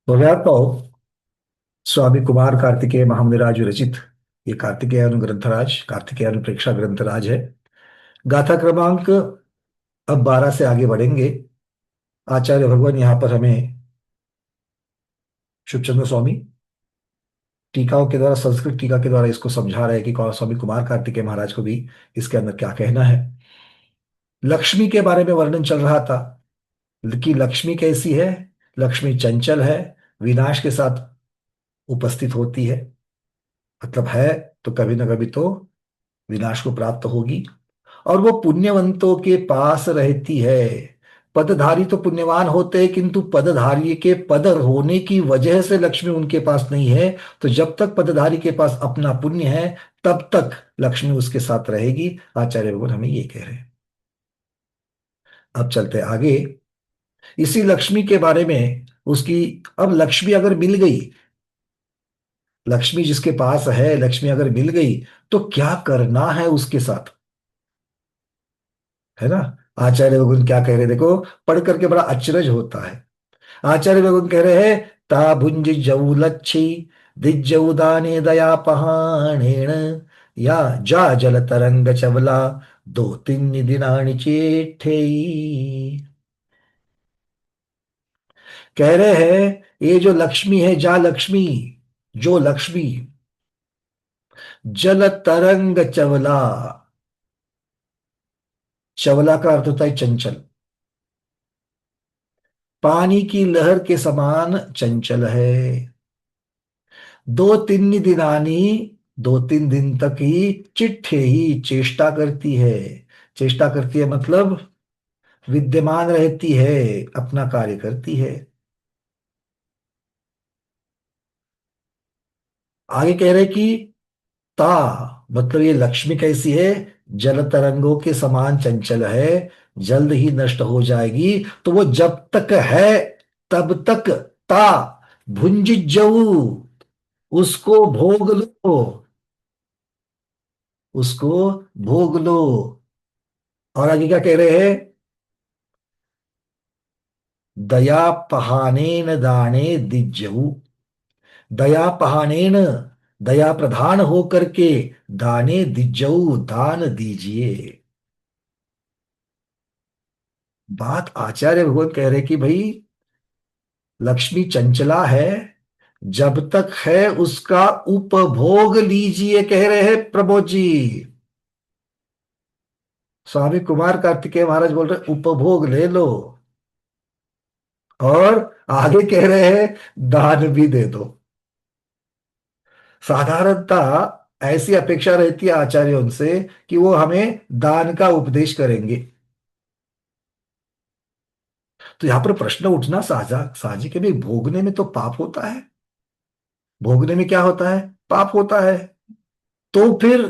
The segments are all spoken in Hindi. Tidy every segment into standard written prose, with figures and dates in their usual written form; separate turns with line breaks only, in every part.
तो स्वामी कुमार कार्तिकेय महामुनिराज विरचित ये कार्तिकेय ग्रंथराज कार्तिकेय प्रेक्षा ग्रंथराज है। गाथा क्रमांक अब 12 से आगे बढ़ेंगे। आचार्य भगवान यहाँ पर हमें शुभचंद्र स्वामी टीकाओं के द्वारा, संस्कृत टीका के द्वारा इसको समझा रहे हैं कि स्वामी कुमार कार्तिकेय महाराज को भी इसके अंदर क्या कहना है। लक्ष्मी के बारे में वर्णन चल रहा था कि लक्ष्मी कैसी है। लक्ष्मी चंचल है, विनाश के साथ उपस्थित होती है, मतलब है तो कभी ना कभी तो विनाश को प्राप्त होगी। और वो पुण्यवंतों के पास रहती है। पदधारी तो पुण्यवान होते हैं, किंतु पदधारी के पद होने की वजह से लक्ष्मी उनके पास नहीं है। तो जब तक पदधारी के पास अपना पुण्य है तब तक लक्ष्मी उसके साथ रहेगी। आचार्य भगवान हमें ये कह रहे हैं। अब चलते हैं आगे। इसी लक्ष्मी के बारे में उसकी, अब लक्ष्मी अगर मिल गई, लक्ष्मी जिसके पास है, लक्ष्मी अगर मिल गई तो क्या करना है उसके साथ, है ना। आचार्य भगवान क्या कह रहे हैं, देखो, पढ़ करके बड़ा अचरज होता है। आचार्य भगवान कह रहे हैं, ता भुंज जऊ लच्छी दिज्जऊ दाने दया पहाणेण या जा जल तरंग चवला दो तीन दिनानि चेठेई। कह रहे हैं ये जो लक्ष्मी है, जा लक्ष्मी, जो लक्ष्मी, जल तरंग चवला, चवला का अर्थ होता है चंचल, पानी की लहर के समान चंचल है। दो तीन दिनानी, 2-3 दिन तक ही चिट्ठे ही चेष्टा करती है। चेष्टा करती है मतलब विद्यमान रहती है, अपना कार्य करती है। आगे कह रहे कि ता, मतलब ये लक्ष्मी कैसी है, जल तरंगों के समान चंचल है, जल्द ही नष्ट हो जाएगी। तो वो जब तक है तब तक ता भुंज जऊ, उसको भोग लो, उसको भोग लो। और आगे क्या कह रहे हैं, दया पहानेन दाने दिज्जऊ, दया पहानेन, दया प्रधान होकर के दाने दिज्जऊ, दान दीजिए। बात आचार्य भगवत कह रहे कि भाई लक्ष्मी चंचला है, जब तक है उसका उपभोग लीजिए, कह रहे हैं प्रभु जी। स्वामी कुमार कार्तिकेय महाराज बोल रहे उपभोग ले लो। और आगे कह रहे हैं दान भी दे दो। साधारणता ऐसी अपेक्षा रहती है आचार्यों से कि वो हमें दान का उपदेश करेंगे। तो यहां पर प्रश्न उठना साहजिक है, भाई भोगने में तो पाप होता है, भोगने में क्या होता है, पाप होता है। तो फिर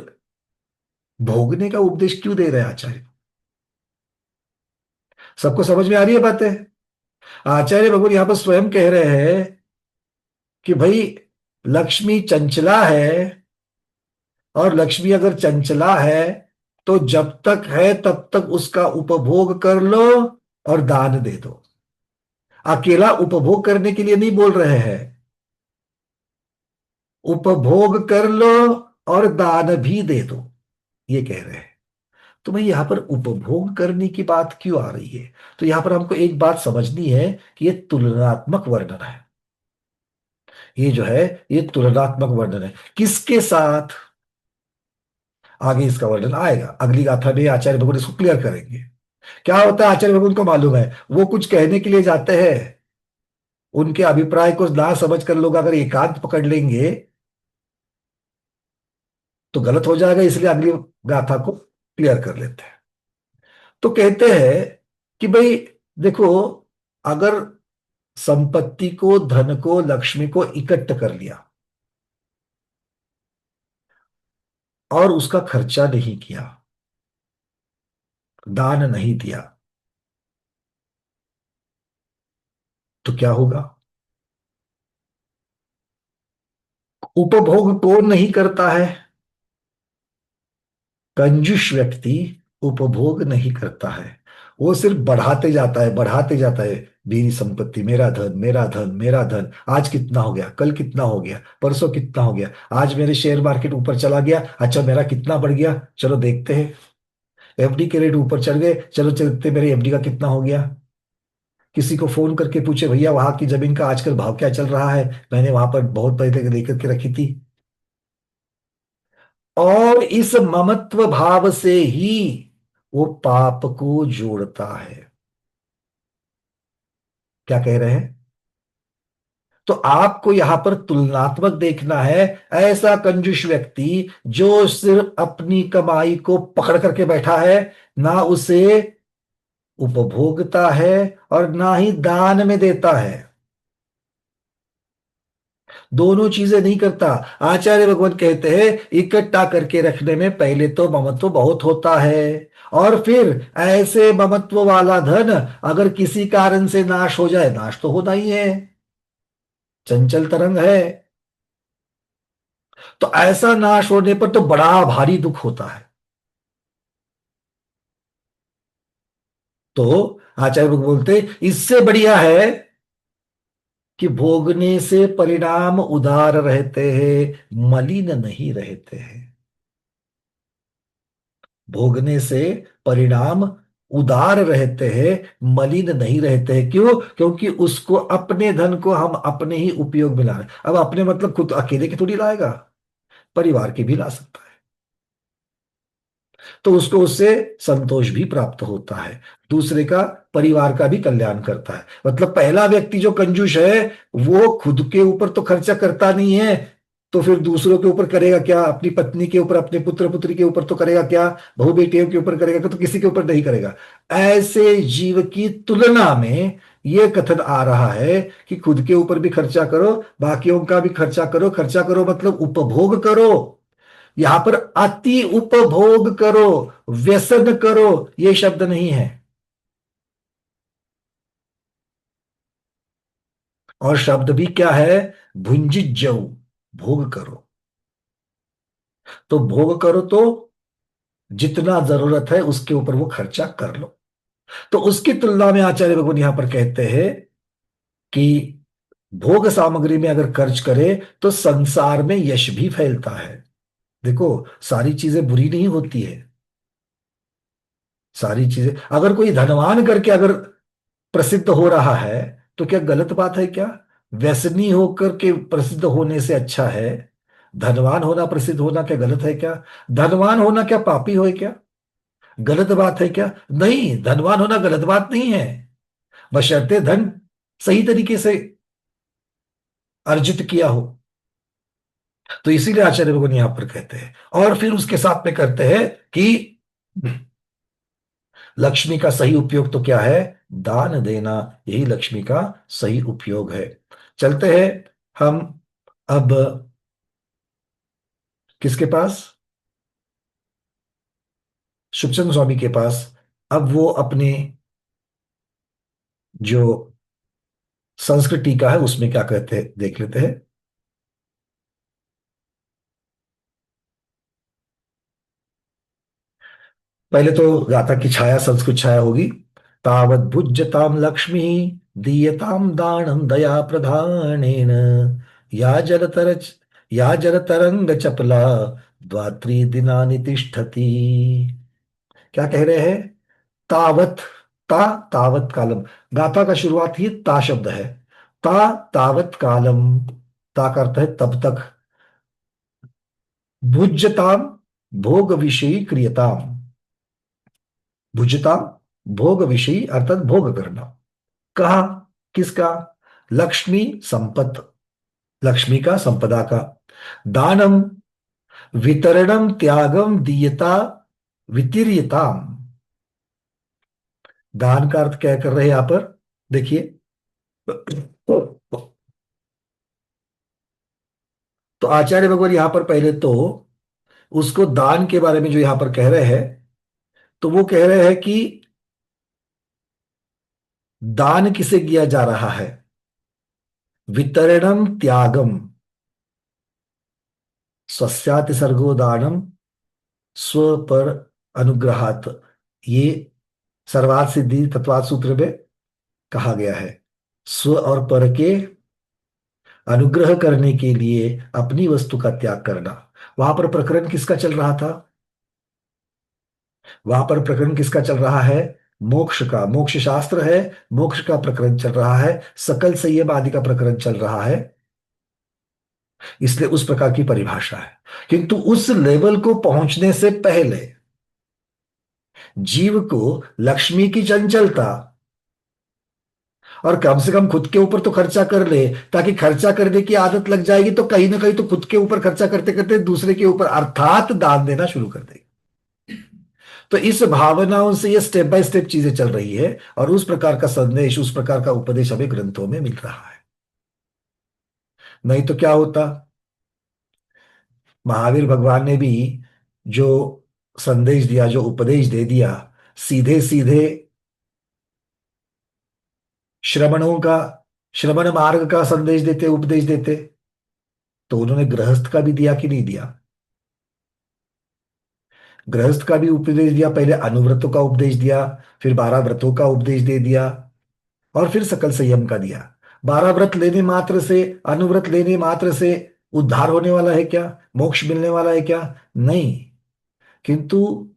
भोगने का उपदेश क्यों दे रहे हैं आचार्य। सबको समझ में आ रही है बातें। आचार्य भगवान यहां पर स्वयं कह रहे हैं कि भाई लक्ष्मी चंचला है, और लक्ष्मी अगर चंचला है तो जब तक है तब तक उसका उपभोग कर लो और दान दे दो। अकेला उपभोग करने के लिए नहीं बोल रहे हैं, उपभोग कर लो और दान भी दे दो, ये कह रहे हैं। तो भाई यहां पर उपभोग करने की बात क्यों आ रही है। तो यहां पर हमको एक बात समझनी है कि ये तुलनात्मक वर्णन है। ये जो है ये तुलनात्मक वर्णन है, किसके साथ, आगे इसका वर्णन आएगा, अगली गाथा में आचार्य भगवान इसको क्लियर करेंगे। क्या होता है, आचार्य भगवान को मालूम है, वो कुछ कहने के लिए जाते हैं, उनके अभिप्राय को ना समझ कर लोग अगर एकांत पकड़ लेंगे तो गलत हो जाएगा, इसलिए अगली गाथा को क्लियर कर लेते हैं। तो कहते हैं कि भाई देखो, अगर संपत्ति को, धन को, लक्ष्मी को इकट्ठ कर लिया और उसका खर्चा नहीं किया, दान नहीं दिया, तो क्या होगा। उपभोग कौन नहीं करता है, कंजूस व्यक्ति उपभोग नहीं करता है। वो सिर्फ बढ़ाते जाता है, बढ़ाते जाता है, मेरी संपत्ति, मेरा धन, मेरा धन, मेरा धन, आज कितना हो गया, कल कितना हो गया, परसों कितना हो गया, आज मेरे शेयर मार्केट ऊपर चला गया, अच्छा मेरा कितना बढ़ गया, चलो देखते हैं। एफडी के रेट ऊपर चढ़ गए, चलो चलते मेरे एफडी का कितना हो गया। किसी को फोन करके पूछे, भैया वहां की जमीन का आजकल भाव क्या चल रहा है, मैंने वहां पर बहुत पहले तक लेकर के रखी थी। और इस ममत्व भाव से ही वो पाप को जोड़ता है। क्या कह रहे हैं? तो आपको यहां पर तुलनात्मक देखना है। ऐसा कंजूस व्यक्ति जो सिर्फ अपनी कमाई को पकड़ करके बैठा है, ना उसे उपभोगता है और ना ही दान में देता है, दोनों चीजें नहीं करता। आचार्य भगवान कहते हैं इकट्ठा करके रखने में पहले तो ममत्व बहुत होता है, और फिर ऐसे ममत्व वाला धन अगर किसी कारण से नाश हो जाए, नाश तो होना ही है, चंचल तरंग है, तो ऐसा नाश होने पर तो बड़ा भारी दुख होता है। तो आचार्य भगवान बोलते इससे बढ़िया है कि भोगने से परिणाम उदार रहते हैं, मलिन नहीं रहते हैं। भोगने से परिणाम उदार रहते हैं, मलिन नहीं रहते हैं। क्यों? क्योंकि उसको, अपने धन को हम अपने ही उपयोग में ला रहे हैं। अब अपने मतलब खुद अकेले की थोड़ी लाएगा, परिवार की भी ला सकता है, तो उसको उससे संतोष भी प्राप्त होता है, दूसरे का, परिवार का भी कल्याण करता है। मतलब पहला व्यक्ति जो कंजूस है, वो खुद के ऊपर तो खर्चा करता नहीं है, तो फिर दूसरों के ऊपर करेगा क्या? अपनी पत्नी के ऊपर, अपने पुत्र पुत्री के ऊपर तो करेगा क्या? बहू बेटियों के ऊपर करेगा, तो किसी के ऊपर नहीं करेगा। ऐसे जीव की तुलना में यह कथन आ रहा है कि खुद के ऊपर भी खर्चा करो, बाकियों का भी खर्चा करो। खर्चा करो मतलब उपभोग करो, यहां पर अति उपभोग करो, व्यसन करो, ये शब्द नहीं है। और शब्द भी क्या है? भुंजित जऊ, भोग करो। तो भोग करो तो जितना जरूरत है उसके ऊपर वो खर्चा कर लो। तो उसकी तुलना में आचार्य भगवान यहां पर कहते हैं कि भोग सामग्री में अगर खर्च करे तो संसार में यश भी फैलता है। देखो, सारी चीजें बुरी नहीं होती है। सारी चीजें, अगर कोई धनवान करके अगर प्रसिद्ध हो रहा है तो क्या गलत बात है क्या? व्यसनी होकर के प्रसिद्ध होने से अच्छा है धनवान होना, प्रसिद्ध होना क्या गलत है क्या? धनवान होना क्या पापी हो क्या? गलत बात है क्या? नहीं, धनवान होना गलत बात नहीं है, बशर्ते धन सही तरीके से अर्जित किया हो। तो इसीलिए आचार्य भगवान यहां पर कहते हैं, और फिर उसके साथ में करते हैं कि लक्ष्मी का सही उपयोग तो क्या है? दान देना, यही लक्ष्मी का सही उपयोग है। चलते हैं हम अब किसके पास? सुखचंद स्वामी के पास। अब वो अपने जो संस्कृत टीका है उसमें क्या कहते हैं देख लेते हैं। पहले तो गाथा की छाया, संस्कृत छाया होगी। तावत भुज्यताम लक्ष्मी, दीयताम दानम दया प्रधानेन, या जलतर या जलतरंग चपला, द्वात्री दिनानि तिष्ठति। क्या कह रहे हैं? तावत, ता तावत कालम, गाथा का शुरुआत ही ता शब्द है। ता तावत कालम, ता का अर्थ है तब तक। भुज्यताम, भोग विषयी क्रियताम, भुजता, भोग विषयी अर्थात भोग करना। कहा? किसका? लक्ष्मी, संपत, लक्ष्मी का, संपदा का। दानम, वितरणम, त्यागम, दीयता, वितीर्यताम। दान का अर्थ क्या कर रहे हैं यहां पर? देखिए, तो आचार्य भगवान यहां पर पहले तो उसको दान के बारे में जो यहां पर कह रहे हैं, तो वो कह रहे हैं कि दान किसे किया जा रहा है? वितरणम, त्यागम, स्वस्याति सर्गो दानम, स्व पर अनुग्रहात, ये सर्वार्थ सिद्धि तत्वात् सूत्र में कहा गया है। स्व और पर के अनुग्रह करने के लिए अपनी वस्तु का त्याग करना। वहां पर प्रकरण किसका चल रहा था? वहां पर प्रकरण किसका चल रहा है? मोक्ष का। मोक्ष शास्त्र है, मोक्ष का प्रकरण चल रहा है, सकल संयम आदि का प्रकरण चल रहा है। इसलिए उस प्रकार की परिभाषा है। किंतु उस लेवल को पहुंचने से पहले जीव को लक्ष्मी की चंचलता, और कम से कम खुद के ऊपर तो खर्चा कर ले, ताकि खर्चा करने की आदत लग जाएगी तो कहीं ना कहीं तो खुद के ऊपर खर्चा करते करते दूसरे के ऊपर अर्थात दान देना शुरू कर देगी। तो इस भावनाओं से ये स्टेप बाय स्टेप चीजें चल रही है, और उस प्रकार का संदेश, उस प्रकार का उपदेश हमें ग्रंथों में मिल रहा है। नहीं तो क्या होता? महावीर भगवान ने भी जो संदेश दिया, जो उपदेश दे दिया, सीधे सीधे श्रमणों का, श्रमण मार्ग का संदेश देते, उपदेश देते, तो उन्होंने गृहस्थ का भी दिया कि नहीं दिया? गृहस्थ का भी उपदेश दिया। पहले अनुव्रतों का उपदेश दिया, फिर 12 व्रतों का उपदेश दे दिया, और फिर सकल संयम का दिया। 12 व्रत लेने मात्र से, अनुव्रत लेने मात्र से उद्धार होने वाला है क्या? मोक्ष मिलने वाला है क्या? नहीं। किंतु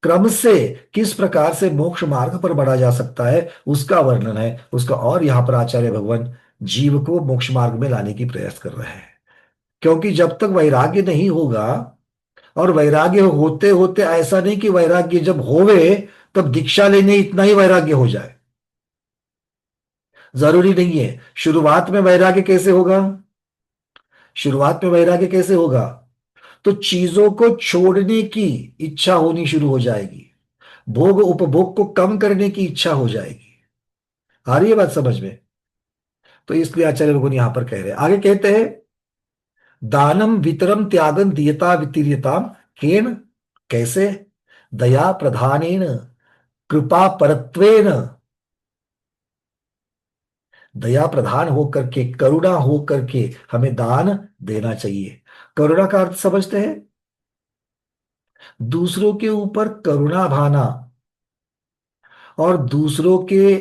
क्रम से किस प्रकार से मोक्ष मार्ग पर बढ़ा जा सकता है उसका वर्णन है उसका। और यहां पर आचार्य भगवान जीव को मोक्ष मार्ग में लाने की प्रयास कर रहे हैं। क्योंकि जब तक वैराग्य नहीं होगा, और वैराग्य होते होते ऐसा नहीं कि वैराग्य जब होवे तब दीक्षा लेने इतना ही वैराग्य हो जाए, जरूरी नहीं है। शुरुआत में वैराग्य कैसे होगा? शुरुआत में वैराग्य कैसे होगा? तो चीजों को छोड़ने की इच्छा होनी शुरू हो जाएगी, भोग उपभोग को कम करने की इच्छा हो जाएगी। आ रही है बात समझ में? तो इसलिए आचार्य भगवान यहां पर कह रहे हैं, आगे कहते हैं, दानम वितरम त्यागम दीयता वितीर्यताम केन, कैसे? दया प्रधानेन, कृपा परत्वेन। दया प्रधान होकर के, करुणा होकर के हमें दान देना चाहिए। करुणा का अर्थ समझते हैं? दूसरों के ऊपर करुणा भाना, और दूसरों के,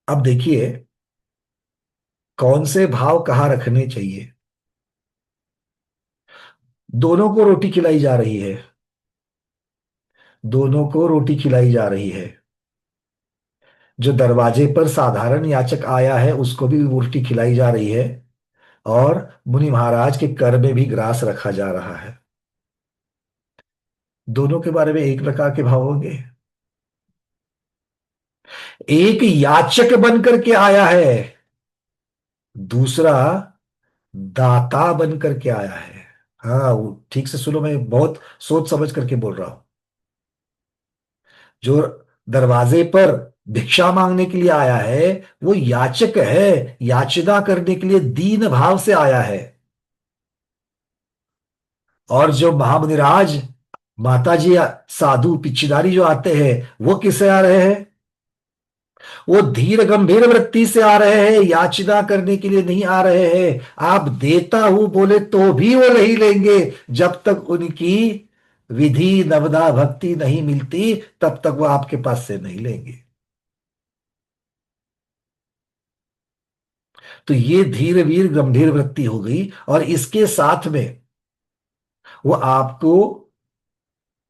अब देखिए कौन से भाव कहाँ रखने चाहिए। दोनों को रोटी खिलाई जा रही है, दोनों को रोटी खिलाई जा रही है। जो दरवाजे पर साधारण याचक आया है उसको भी रोटी खिलाई जा रही है, और मुनि महाराज के कर में भी ग्रास रखा जा रहा है। दोनों के बारे में एक प्रकार के भाव होंगे। एक याचक बन करके आया है, दूसरा दाता बन करके आया है। हाँ, वो ठीक से सुनो, मैं बहुत सोच समझ करके बोल रहा हूं। जो दरवाजे पर भिक्षा मांगने के लिए आया है वो याचक है, याचना करने के लिए दीन भाव से आया है। और जो महामुनिराज, माता जी, साधु पिच्छिदारी जो आते हैं, वो किससे आ रहे हैं? वो धीर गंभीर वृत्ति से आ रहे हैं, याचना करने के लिए नहीं आ रहे हैं। आप देता हूं बोले तो भी वो नहीं लेंगे, जब तक उनकी विधि नवदा भक्ति नहीं मिलती तब तक वो आपके पास से नहीं लेंगे। तो ये धीर वीर गंभीर वृत्ति हो गई, और इसके साथ में वो आपको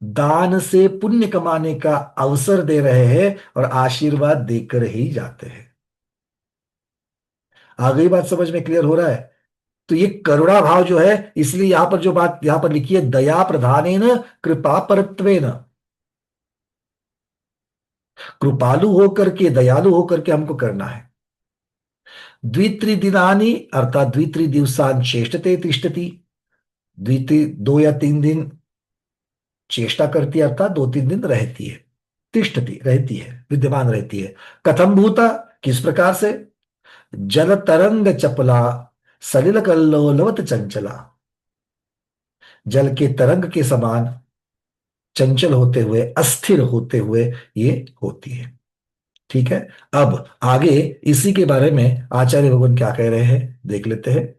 दान से पुण्य कमाने का अवसर दे रहे हैं, और आशीर्वाद देकर ही जाते हैं। आ गई बात समझ में? क्लियर हो रहा है? तो ये करुणा भाव जो है, इसलिए यहां पर जो बात यहां पर लिखी है, दया प्रधानेन कृपा परत्वेन। कृपालु होकर के, दयालु होकर के हमको करना है। द्वित्रिदिनानि अर्थात द्वित्रिदिवसान चेष्टते तिष्ठति। द्वित्रि 2 या 3 दिन चेष्टा करती है, अर्थात 2-3 दिन रहती है। तिष्ठति रहती है, विद्यमान रहती है। कथम भूता, किस प्रकार से? जल तरंग चपला, सलिल कल्लोलवत चंचला। जल के तरंग के समान चंचल होते हुए, अस्थिर होते हुए ये होती है। ठीक है। अब आगे इसी के बारे में आचार्य भगवान क्या कह रहे हैं देख लेते हैं,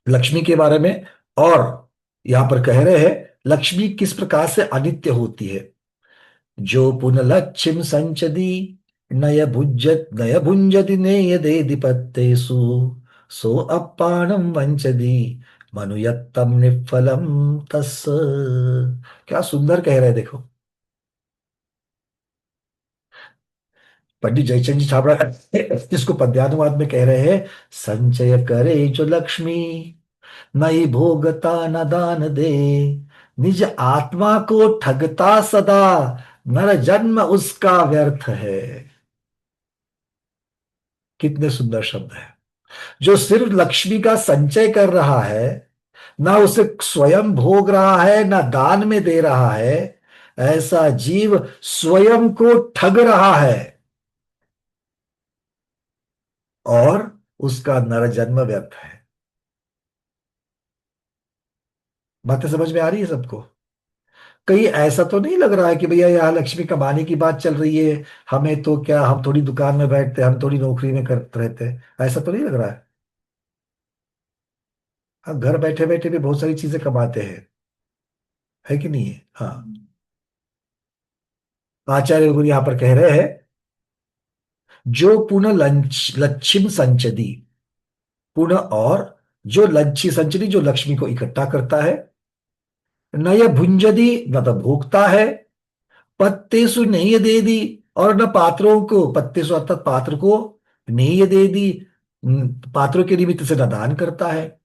लक्ष्मी के बारे में। और यहां पर कह रहे हैं लक्ष्मी किस प्रकार से अनित्य होती है। जो पुनलक्ष्मी संचदी, नय भुञ्जति नेयदेधिपत्तेषु सो अप्पाणं वंचति मनुयत्तं निष्फलम तस्। क्या सुंदर कह रहे हैं देखो। पंडित जयचंद जी छाबड़ा जिसको पद्यानुवाद में कह रहे हैं, संचय करे जो लक्ष्मी, नई भोगता न दान दे, निज आत्मा को ठगता सदा, नर जन्म उसका व्यर्थ है। कितने सुंदर शब्द है। जो सिर्फ लक्ष्मी का संचय कर रहा है, ना उसे स्वयं भोग रहा है, ना दान में दे रहा है, ऐसा जीव स्वयं को ठग रहा है और उसका नर जन्म व्यर्थ है। बातें समझ में आ रही है सबको? कहीं ऐसा तो नहीं लग रहा है कि भैया यहाँ लक्ष्मी कमाने की बात चल रही है, हमें तो क्या, हम थोड़ी दुकान में बैठते, हम थोड़ी नौकरी में करते रहते हैं, ऐसा तो नहीं लग रहा है? हम घर बैठे बैठे भी बहुत सारी चीजें कमाते हैं, है कि नहीं है? हाँ। आचार्य गुरु यहाँ पर कह रहे हैं, जो पुनः लक्ष्मी संचदी, पुनः और जो लक्ष्मी संचदी, जो लक्ष्मी को इकट्ठा करता है, न यह भुंजदी, न तो भोगता है, पत्तेसु नहीं दे दी, और न पात्रों को, पत्तेसु अर्थात पात्र को, नहीं दे दी, पात्रों के निमित्त से न दान करता है।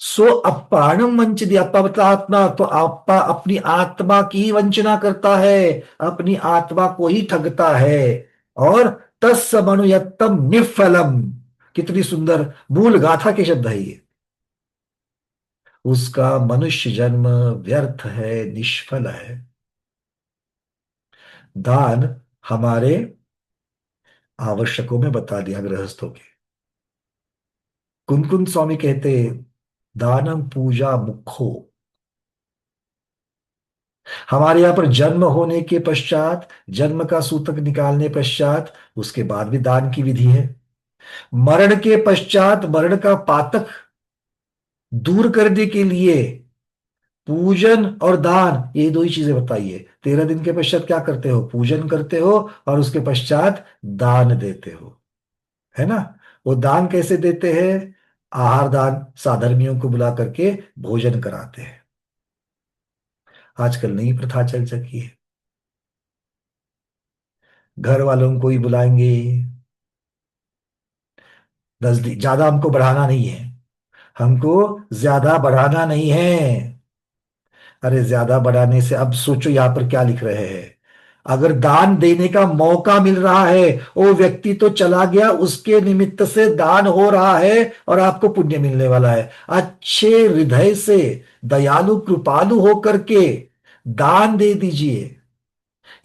सो अपाणम वंचित, अपा मतलब आत्मा, तो आपा अपनी आत्मा की ही वंचना करता है, अपनी आत्मा को ही ठगता है। और तस् मनुयत्तम निफलम, कितनी सुंदर मूल गाथा के शब्द है ये। उसका मनुष्य जन्म व्यर्थ है, निष्फल है। दान हमारे आवश्यकों में बता दिया गृहस्थों के। कुनकुन स्वामी कहते, दानम पूजा मुखो। हमारे यहाँ पर जन्म होने के पश्चात, जन्म का सूतक निकालने पश्चात, उसके बाद भी दान की विधि है। मरण के पश्चात मरण का पातक दूर करने के लिए पूजन और दान, ये दो ही चीजें बताइए। 13 दिन के पश्चात क्या करते हो? पूजन करते हो, और उसके पश्चात दान देते हो, है ना? वो दान कैसे देते हैं? आहार दान, साधर्मियों को बुला करके भोजन कराते हैं। आजकल नई प्रथा चल चुकी है, घर वालों को ही बुलाएंगे। नजदीक ज्यादा हमको बढ़ाना नहीं है, हमको ज्यादा बढ़ाना नहीं है। अरे ज्यादा बढ़ाने से, अब सोचो यहां पर क्या लिख रहे हैं। अगर दान देने का मौका मिल रहा है, वो व्यक्ति तो चला गया, उसके निमित्त से दान हो रहा है और आपको पुण्य मिलने वाला है। अच्छे हृदय से, दयालु कृपालु होकर के दान दे दीजिए।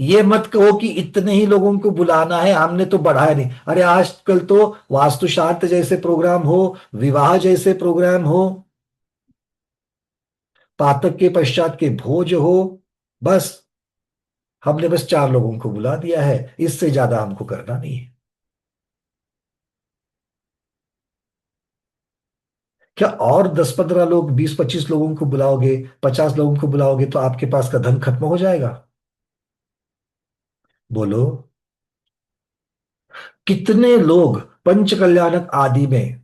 ये मत कहो कि इतने ही लोगों को बुलाना है, हमने तो बढ़ाया नहीं। अरे आजकल तो वास्तु शांत जैसे प्रोग्राम हो, विवाह जैसे प्रोग्राम हो, पातक के पश्चात के भोज हो, बस हमने बस 4 लोगों को बुला दिया है, इससे ज्यादा हमको करना नहीं है। क्या और 10-15 लोग, 20-25 लोगों को बुलाओगे, 50 लोगों को बुलाओगे तो आपके पास का धन खत्म हो जाएगा? बोलो। कितने लोग पंच कल्याणक आदि में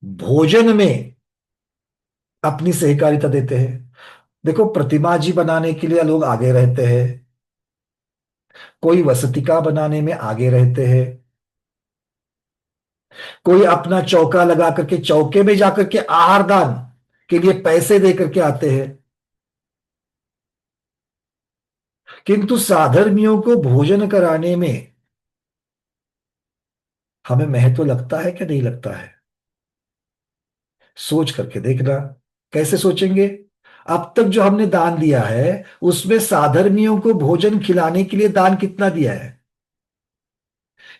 भोजन में अपनी सहकारिता देते हैं। देखो, प्रतिमा जी बनाने के लिए लोग आगे रहते हैं, कोई वसतिका बनाने में आगे रहते हैं, कोई अपना चौका लगा करके चौके में जाकर के आहार दान के लिए पैसे दे करके आते हैं। किंतु साधर्मियों को भोजन कराने में हमें महत्व लगता है क्या, नहीं लगता है? सोच करके देखना। कैसे सोचेंगे? अब तक जो हमने दान दिया है, उसमें साधर्मियों को भोजन खिलाने के लिए दान कितना दिया है?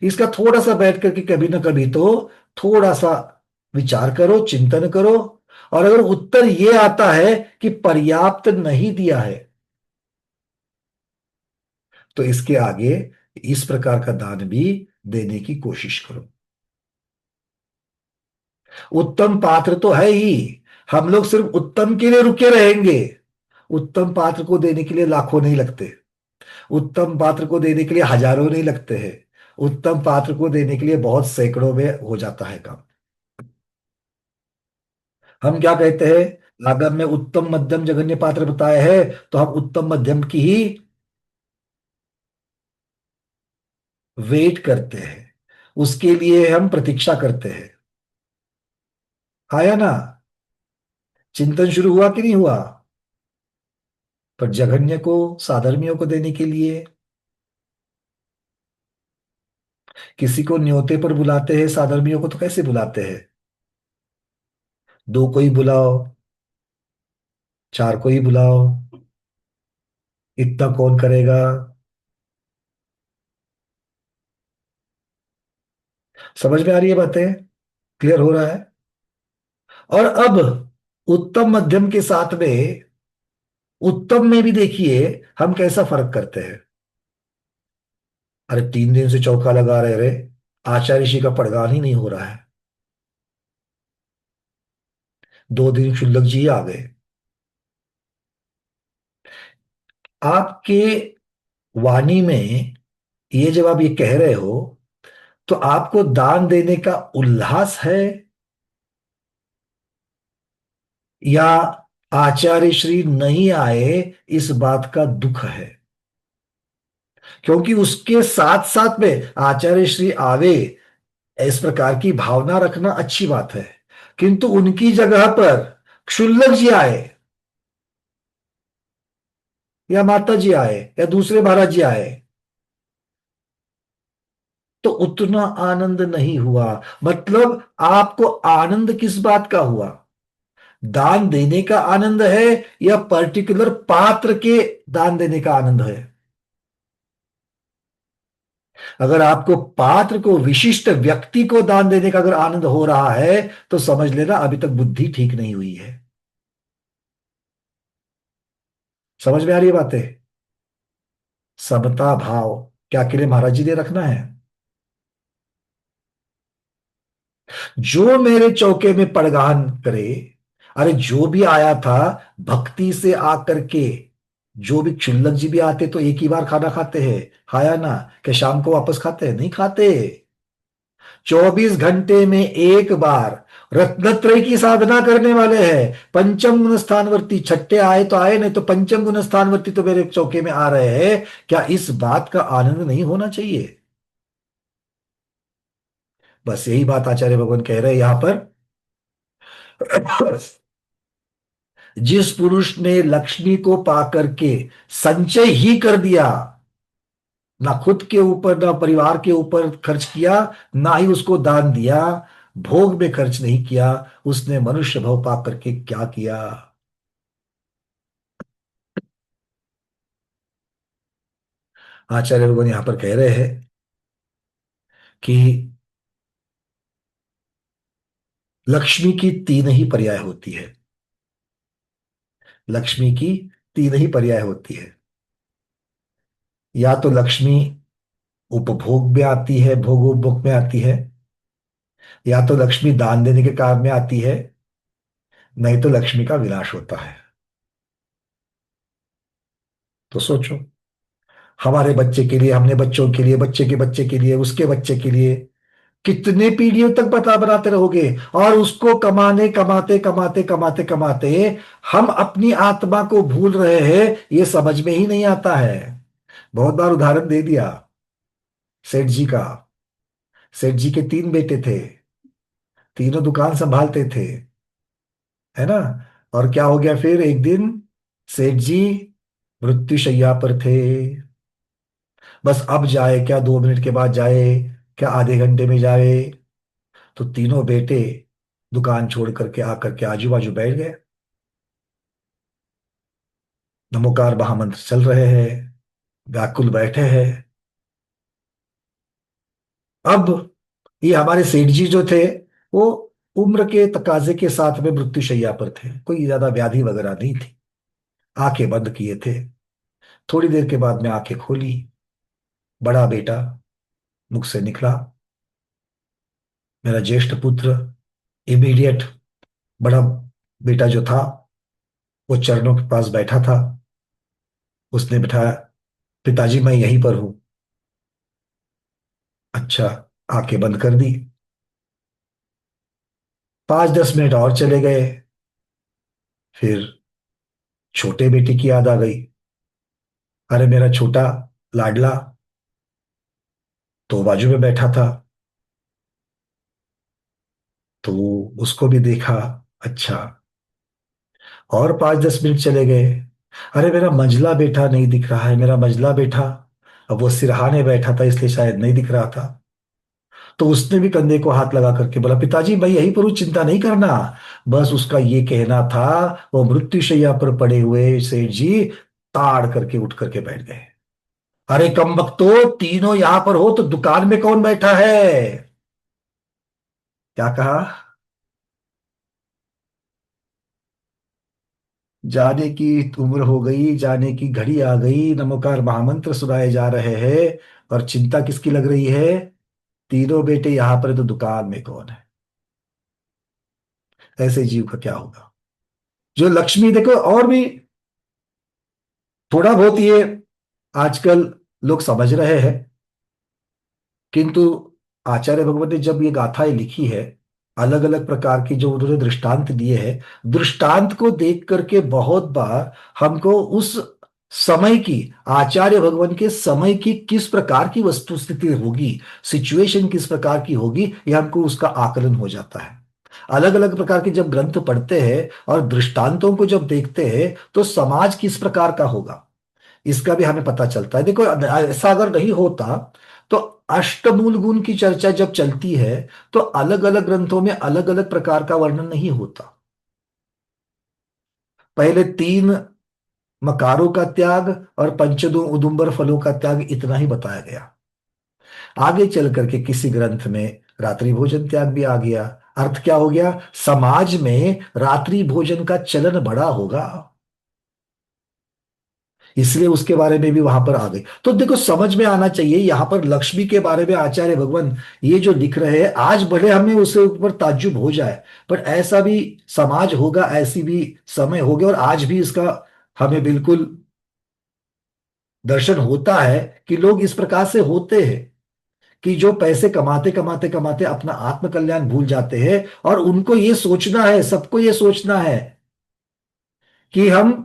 इसका थोड़ा सा बैठ करके कभी ना कभी तो थोड़ा सा विचार करो, चिंतन करो। और अगर उत्तर ये आता है कि पर्याप्त नहीं दिया है, तो इसके आगे इस प्रकार का दान भी देने की कोशिश करो। उत्तम पात्र तो है ही, हम लोग सिर्फ उत्तम के लिए रुके रहेंगे। उत्तम पात्र को देने के लिए लाखों नहीं लगते। उत्तम पात्र को देने के लिए हजारों नहीं लगते हैं। उत्तम पात्र को देने के लिए बहुत सैकड़ों में हो जाता है काम। हम क्या कहते हैं, अगर मैं उत्तम मध्यम जघन्य पात्र बताया है, तो हम उत्तम मध्यम की ही वेट करते हैं, उसके लिए हम प्रतीक्षा करते हैं। आया ना? चिंतन शुरू हुआ कि नहीं हुआ? पर जघन्य को साधर्मियों को देने के लिए किसी को न्योते पर बुलाते हैं, साधर्मियों को तो कैसे बुलाते हैं? दो को ही बुलाओ, चार को ही बुलाओ, इतना कौन करेगा? समझ में आ रही है बातें? क्लियर हो रहा है? और अब उत्तम मध्यम के साथ में उत्तम में भी देखिए हम कैसा फर्क करते हैं। अरे 3 दिन से चौका लगा रहे रे, आचार्य ऋषि का पड़गान ही नहीं हो रहा है। 2 दिन क्षुल्लक जी आ गए। आपके वाणी में ये जब आप ये कह रहे हो, तो आपको दान देने का उल्लास है, या आचार्य श्री नहीं आए इस बात का दुख है? क्योंकि उसके साथ साथ में आचार्य श्री आवे, इस प्रकार की भावना रखना अच्छी बात है, किंतु उनकी जगह पर क्षुल्लक जी आए, या माता जी आए, या दूसरे महाराज जी आए, तो उतना आनंद नहीं हुआ। मतलब आपको आनंद किस बात का हुआ? दान देने का आनंद है, या पर्टिकुलर पात्र के दान देने का आनंद है? अगर आपको पात्र को, विशिष्ट व्यक्ति को दान देने का अगर आनंद हो रहा है, तो समझ लेना अभी तक बुद्धि ठीक नहीं हुई है। समझ में आ रही है बातें? समता भाव क्या के लिए महाराज जी ने रखना है? जो मेरे चौके में पड़गान करे, अरे जो भी आया था भक्ति से आकर के, जो भी क्षुल्लक जी भी आते तो एक ही बार खाना खाते हैं, खाया ना? कि शाम को वापस खाते हैं? नहीं खाते। 24 घंटे में एक बार रत्नत्रय की साधना करने वाले हैं। पंचम गुण स्थानवर्ती, छठे आए तो आए, नहीं तो पंचम गुण स्थानवर्ती तो मेरे चौके में आ रहे हैं। क्या इस बात का आनंद नहीं होना चाहिए? बस यही बात आचार्य भगवान कह रहे हैं यहां पर। जिस पुरुष ने लक्ष्मी को पाकर के संचय ही कर दिया, ना खुद के ऊपर ना परिवार के ऊपर खर्च किया, ना ही उसको दान दिया, भोग में खर्च नहीं किया, उसने मनुष्य भाव पा करके क्या किया? आचार्य भगवान यहां पर कह रहे हैं कि लक्ष्मी की 3 ही पर्याय होती है। लक्ष्मी की 3 ही पर्याय होती है। या तो लक्ष्मी उपभोग में आती है, भोग उपभोग में आती है, या तो लक्ष्मी दान देने के काम में आती है, नहीं तो लक्ष्मी का विनाश होता है। तो सोचो, हमारे बच्चे के लिए, हमने बच्चों के लिए, बच्चे के बच्चे के लिए, उसके बच्चे के लिए, कितने पीढ़ियों तक पता बनाते रहोगे? और उसको कमाने, कमाते कमाते कमाते कमाते हम अपनी आत्मा को भूल रहे हैं, ये समझ में ही नहीं आता है। बहुत बार उदाहरण दे दिया सेठ जी का। सेठ जी के 3 बेटे थे, तीनों दुकान संभालते थे, है ना? और क्या हो गया फिर एक दिन? सेठ जी मृत्युशैया पर थे। बस अब जाए क्या, 2 मिनट के बाद जाए क्या, आधे घंटे में जाए? तो तीनों बेटे दुकान छोड़ करके आकर के आजू बाजू बैठ गए। नमोकार महामंत्र चल रहे हैं, व्याकुल बैठे हैं। अब ये हमारे सेठ जी जो थे, वो उम्र के तकाजे के साथ में मृत्युशैया पर थे, कोई ज्यादा व्याधि वगैरह नहीं थी। आंखें बंद किए थे। थोड़ी देर के बाद में आंखें खोली। बड़ा बेटा मुख से निकला, मेरा ज्येष्ठ पुत्र। इमीडिएट बड़ा बेटा जो था वो चरणों के पास बैठा था। उसने बिठाया, पिताजी मैं यहीं पर हूं। अच्छा। आंखें बंद कर दी। 5-10 मिनट और चले गए। फिर छोटे बेटे की याद आ गई। अरे मेरा छोटा लाडला तो बाजू में बैठा था, तो उसको भी देखा। अच्छा। और 5-10 मिनट चले गए। अरे मेरा मंझला बेटा नहीं दिख रहा है, मेरा मंझला बेटा। अब वो सिरहाने बैठा था इसलिए शायद नहीं दिख रहा था। तो उसने भी कंधे को हाथ लगा करके बोला, पिताजी मैं यहीं पर हूं, चिंता नहीं करना। बस उसका ये कहना था। वो मृत्युशैया पर पड़े हुए सेठ जी ताड़ करके उठ करके बैठ गए। अरे कम बख्तो, तीनों यहां पर हो तो दुकान में कौन बैठा है? क्या कहा? जाने की उम्र हो गई, जाने की घड़ी आ गई, नमोकार महामंत्र सुनाए जा रहे हैं। और चिंता किसकी लग रही है? तीनों बेटे यहां पर है तो दुकान में कौन है? ऐसे जीव का क्या होगा? जो लक्ष्मी देखो, और भी थोड़ा बहुत ये आजकल लोग समझ रहे हैं, किंतु आचार्य भगवत ने जब ये गाथाएं लिखी है, अलग अलग प्रकार की जो उन्होंने दृष्टांत दिए हैं, दृष्टांत को देख करके बहुत बार हमको उस समय की, आचार्य भगवान के समय की किस प्रकार की वस्तु स्थिति होगी, सिचुएशन किस प्रकार की होगी, ये हमको उसका आकलन हो जाता है। अलग अलग प्रकार के जब ग्रंथ पढ़ते हैं और दृष्टांतों को जब देखते हैं तो समाज किस प्रकार का होगा, इसका भी हमें पता चलता है। देखो ऐसा अगर नहीं होता तो अष्टमूल गुण की चर्चा जब चलती है तो अलग अलग ग्रंथों में अलग अलग प्रकार का वर्णन नहीं होता। पहले तीन मकारों का त्याग और पंचदो उदुम्बर फलों का त्याग इतना ही बताया गया। आगे चल करके किसी ग्रंथ में रात्रि भोजन त्याग भी आ गया। अर्थ क्या हो गया? समाज में रात्रि भोजन का चलन बड़ा होगा, इसलिए उसके बारे में भी वहां पर आ गई। तो देखो समझ में आना चाहिए, यहां पर लक्ष्मी के बारे में आचार्य भगवान ये जो लिख रहे हैं, आज भले हमें उसके ऊपर ताज्जुब हो जाए, पर ऐसा भी समाज होगा, ऐसी भी समय होगे, और आज भी इसका हमें बिल्कुल दर्शन होता है कि लोग इस प्रकार से होते हैं कि जो पैसे कमाते कमाते कमाते अपना आत्मकल्याण भूल जाते हैं, और उनको ये सोचना है, सबको ये सोचना है कि हम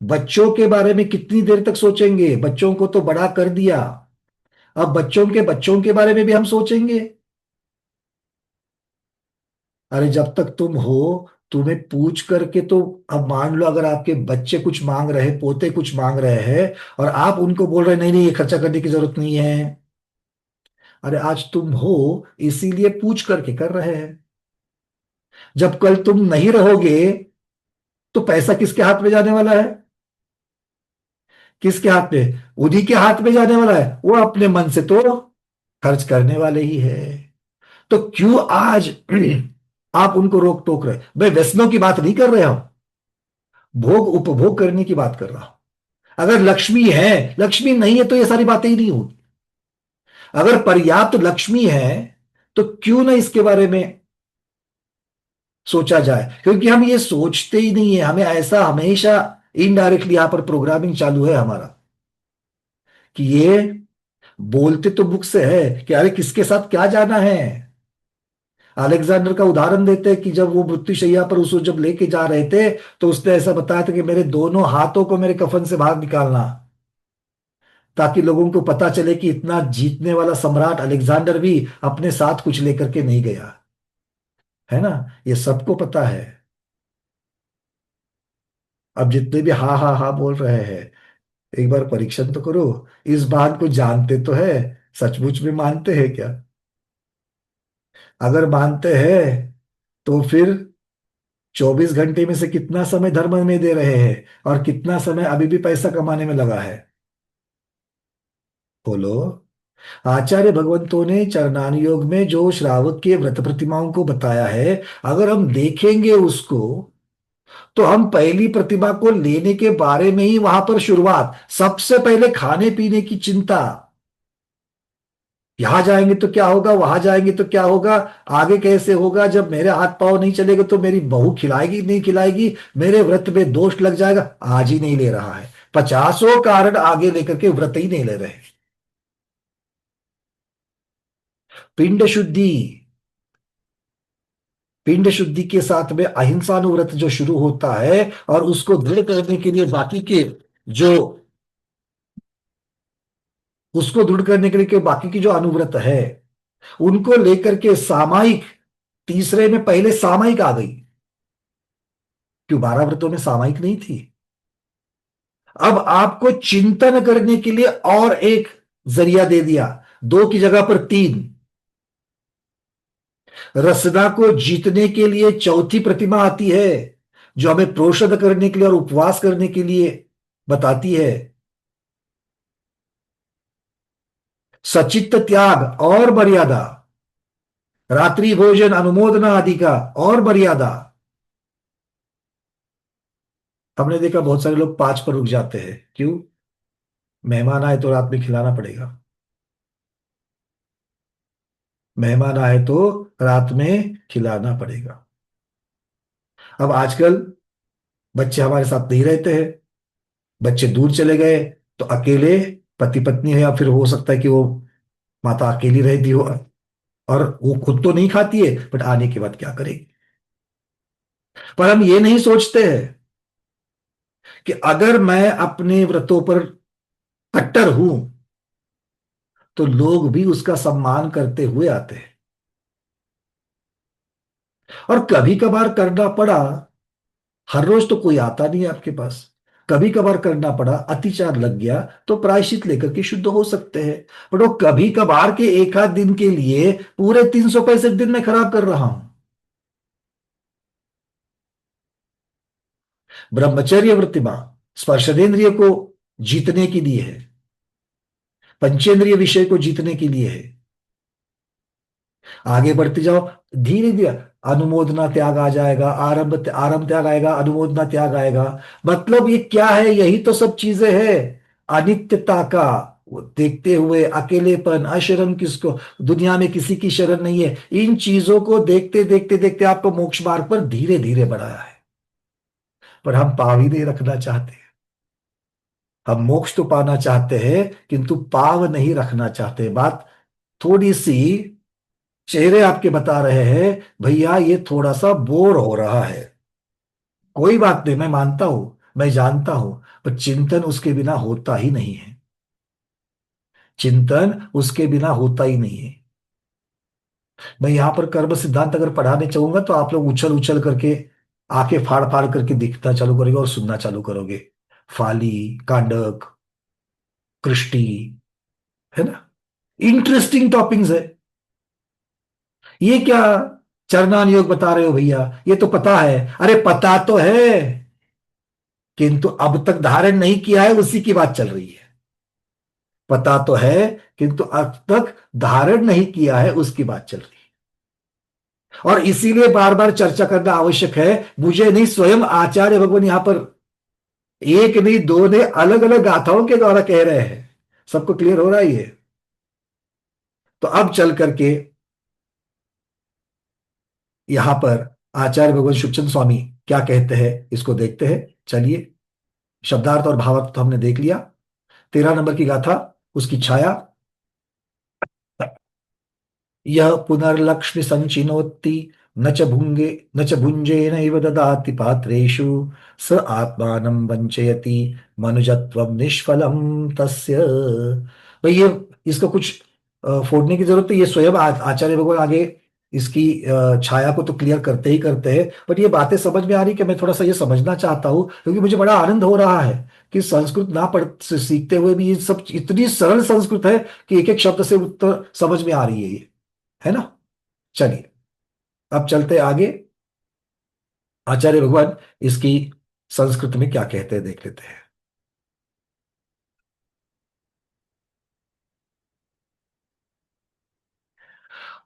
बच्चों के बारे में कितनी देर तक सोचेंगे, बच्चों को तो बड़ा कर दिया, अब बच्चों के बारे में भी हम सोचेंगे। अरे जब तक तुम हो, तुम्हें पूछ करके तो, अब मान लो अगर आपके बच्चे कुछ मांग रहे, पोते कुछ मांग रहे हैं, और आप उनको बोल रहे नहीं नहीं ये खर्चा करने की जरूरत नहीं है। अरे आज तुम हो इसीलिए पूछ करके कर रहे हैं। जब कल तुम नहीं रहोगे तो पैसा किसके हाथ में जाने वाला है? किसके हाथ में? उन्हीं के हाथ में जाने वाला है, वो अपने मन से तो खर्च करने वाले ही है। तो क्यों आज आप उनको रोक टोक रहे? भाई व्यसनों की बात नहीं कर रहे हम, भोग उपभोग करने की बात कर रहा हूं। अगर लक्ष्मी है, लक्ष्मी नहीं है तो ये सारी बातें ही नहीं होगी। अगर पर्याप्त लक्ष्मी है तो क्यों ना इसके बारे में सोचा जाए, क्योंकि हम ये सोचते ही नहीं है, हमें ऐसा हमेशा इनडायरेक्टली यहां पर प्रोग्रामिंग चालू है हमारा, कि ये बोलते तो बुक से है कि अरे किसके साथ क्या जाना है। अलेक्जेंडर का उदाहरण देते हैं कि जब वो मृत्युशैया पर उसको जब लेके जा रहे थे, तो उसने ऐसा बताया था कि मेरे दोनों हाथों को मेरे कफन से बाहर निकालना, ताकि लोगों को पता चले कि इतना जीतने वाला सम्राट अलेक्जेंडर भी अपने साथ कुछ लेकर के नहीं गया। है ना? ये सबको पता है। अब जितने भी हा हा हा बोल रहे हैं, एक बार परीक्षण तो करो, इस बात को जानते तो है, सचमुच में मानते हैं क्या? अगर मानते हैं तो फिर 24 घंटे में से कितना समय धर्म में दे रहे हैं, और कितना समय अभी भी पैसा कमाने में लगा है? बोलो। आचार्य भगवंतों ने चरणान योग में जो श्रावक के व्रत प्रतिमाओं को बताया है, अगर हम देखेंगे उसको, तो हम पहली प्रतिमा को लेने के बारे में ही वहां पर शुरुआत, सबसे पहले खाने पीने की चिंता। यहां जाएंगे तो क्या होगा, वहां जाएंगे तो क्या होगा, आगे कैसे होगा, जब मेरे हाथ पांव नहीं चलेगा तो मेरी बहू खिलाएगी नहीं खिलाएगी, मेरे व्रत में दोष लग जाएगा, आज ही नहीं ले रहा है। पचासों कारण आगे लेकर के व्रत ही नहीं ले रहे। पिंड शुद्धि, पिंड शुद्धि के साथ में अहिंसानुव्रत जो शुरू होता है, और उसको दृढ़ करने के लिए बाकी के जो, उसको दृढ़ करने के लिए बाकी की जो अनुव्रत है, उनको लेकर के सामायिक, तीसरे में पहले सामायिक आ गई। क्यों 12 व्रतों में सामायिक नहीं थी? अब आपको चिंतन करने के लिए और एक जरिया दे दिया, दो की जगह पर तीन। रसना को जीतने के लिए चौथी प्रतिमा आती है, जो हमें प्रोषद करने के लिए और उपवास करने के लिए बताती है। सचित्त त्याग और मर्यादा, रात्रि भोजन अनुमोदना आदि का और मर्यादा। हमने देखा बहुत सारे लोग 5 पर रुक जाते हैं, क्यों? मेहमान आए तो रात में खिलाना पड़ेगा, मेहमान आए तो रात में खिलाना पड़ेगा। अब आजकल बच्चे हमारे साथ नहीं रहते हैं, बच्चे दूर चले गए, तो अकेले पति पत्नी है, या फिर हो सकता है कि वो माता अकेली रहती हो, और वो खुद तो नहीं खाती है, बट आने के बाद क्या करेगी। पर हम ये नहीं सोचते हैं कि अगर मैं अपने व्रतों पर कट्टर हूं, तो लोग भी उसका सम्मान करते हुए आते हैं। और कभी कभार करना पड़ा, हर रोज तो कोई आता नहीं है आपके पास, कभी कभार करना पड़ा, अतिचार लग गया, तो प्रायश्चित लेकर के शुद्ध हो सकते हैं। बट वो कभी कभार के एक आध दिन के लिए पूरे 365 दिन में खराब कर रहा हूं। ब्रह्मचर्य वृत्तिमा स्पर्शदेंद्रिय को जीतने के लिए है, पंचेंद्रिय विषय को जीतने के लिए है। आगे बढ़ते जाओ, धीरे धीरे अनुमोदना त्याग आ जाएगा, आरंभ आरंभ त्याग आएगा, अनुमोदना त्याग आएगा। मतलब ये क्या है? यही तो सब चीजें हैं। अनित्यता का वो देखते हुए, अकेलेपन, अशरण किसको, दुनिया में किसी की शरण नहीं है, इन चीजों को देखते देखते देखते आपको मोक्ष मार्ग पर धीरे धीरे बढ़ाया है। पर हम पाव ही नहीं रखना चाहते। हम मोक्ष तो पाना चाहते हैं, किंतु पाव नहीं रखना चाहते। बात थोड़ी सी, चेहरे आपके बता रहे हैं भैया ये थोड़ा सा बोर हो रहा है। कोई बात नहीं, मैं मानता हूं, मैं जानता हूं, पर चिंतन उसके बिना होता ही नहीं है। चिंतन उसके बिना होता ही नहीं है। मैं यहां पर कर्म सिद्धांत अगर पढ़ाने चाहूंगा, तो आप लोग उछल उछल करके, आंखें फाड़ फाड़ करके दिखना चालू करोगे और सुनना चालू करोगे। फाली, कांडक, कृष्टि, है ना, इंटरेस्टिंग टॉपिक्स है। ये क्या चरणान योग बता रहे हो भैया? ये तो पता है। अरे पता तो है, किंतु अब तक धारण नहीं किया है, उसी की बात चल रही है। पता तो है, किंतु अब तक धारण नहीं किया है, उसकी बात चल रही है। और इसीलिए बार बार चर्चा करना आवश्यक है। मुझे नहीं, स्वयं आचार्य भगवान यहां पर एक नहीं दो ने अलग अलग गाथाओं के द्वारा कह रहे हैं। सबको क्लियर हो रहा है ये? तो अब चल करके यहां पर आचार्य भगवान शिवचंद स्वामी क्या कहते हैं, इसको देखते हैं। चलिए, शब्दार्थ और भावार्थ तो हमने देख लिया। 13 नंबर की गाथा, उसकी छाया। यह पुनर्लक्ष्मि संचिनोत्ति, न च भुंगे न च भुंजे नैव ददाति पात्रेषु, स आत्मानं वंचयति मनुजत्वं निष्फलं तस्य। भाई ये, इसका कुछ फोड़ने की जरूरत है। ये स्वयं आचार्य भगवान आगे इसकी छाया को तो क्लियर करते ही करते हैं। बट ये बातें समझ में आ रही कि मैं थोड़ा सा ये समझना चाहता हूँ, क्योंकि मुझे बड़ा आनंद हो रहा है कि संस्कृत ना पढ़ सीखते हुए भी ये सब इतनी सरल संस्कृत है कि एक एक शब्द से उत्तर समझ में आ रही है ये, है ना। चलिए, अब चलते आगे। आचार्य भगवान इसकी संस्कृत में क्या कहते हैं देख लेते हैं।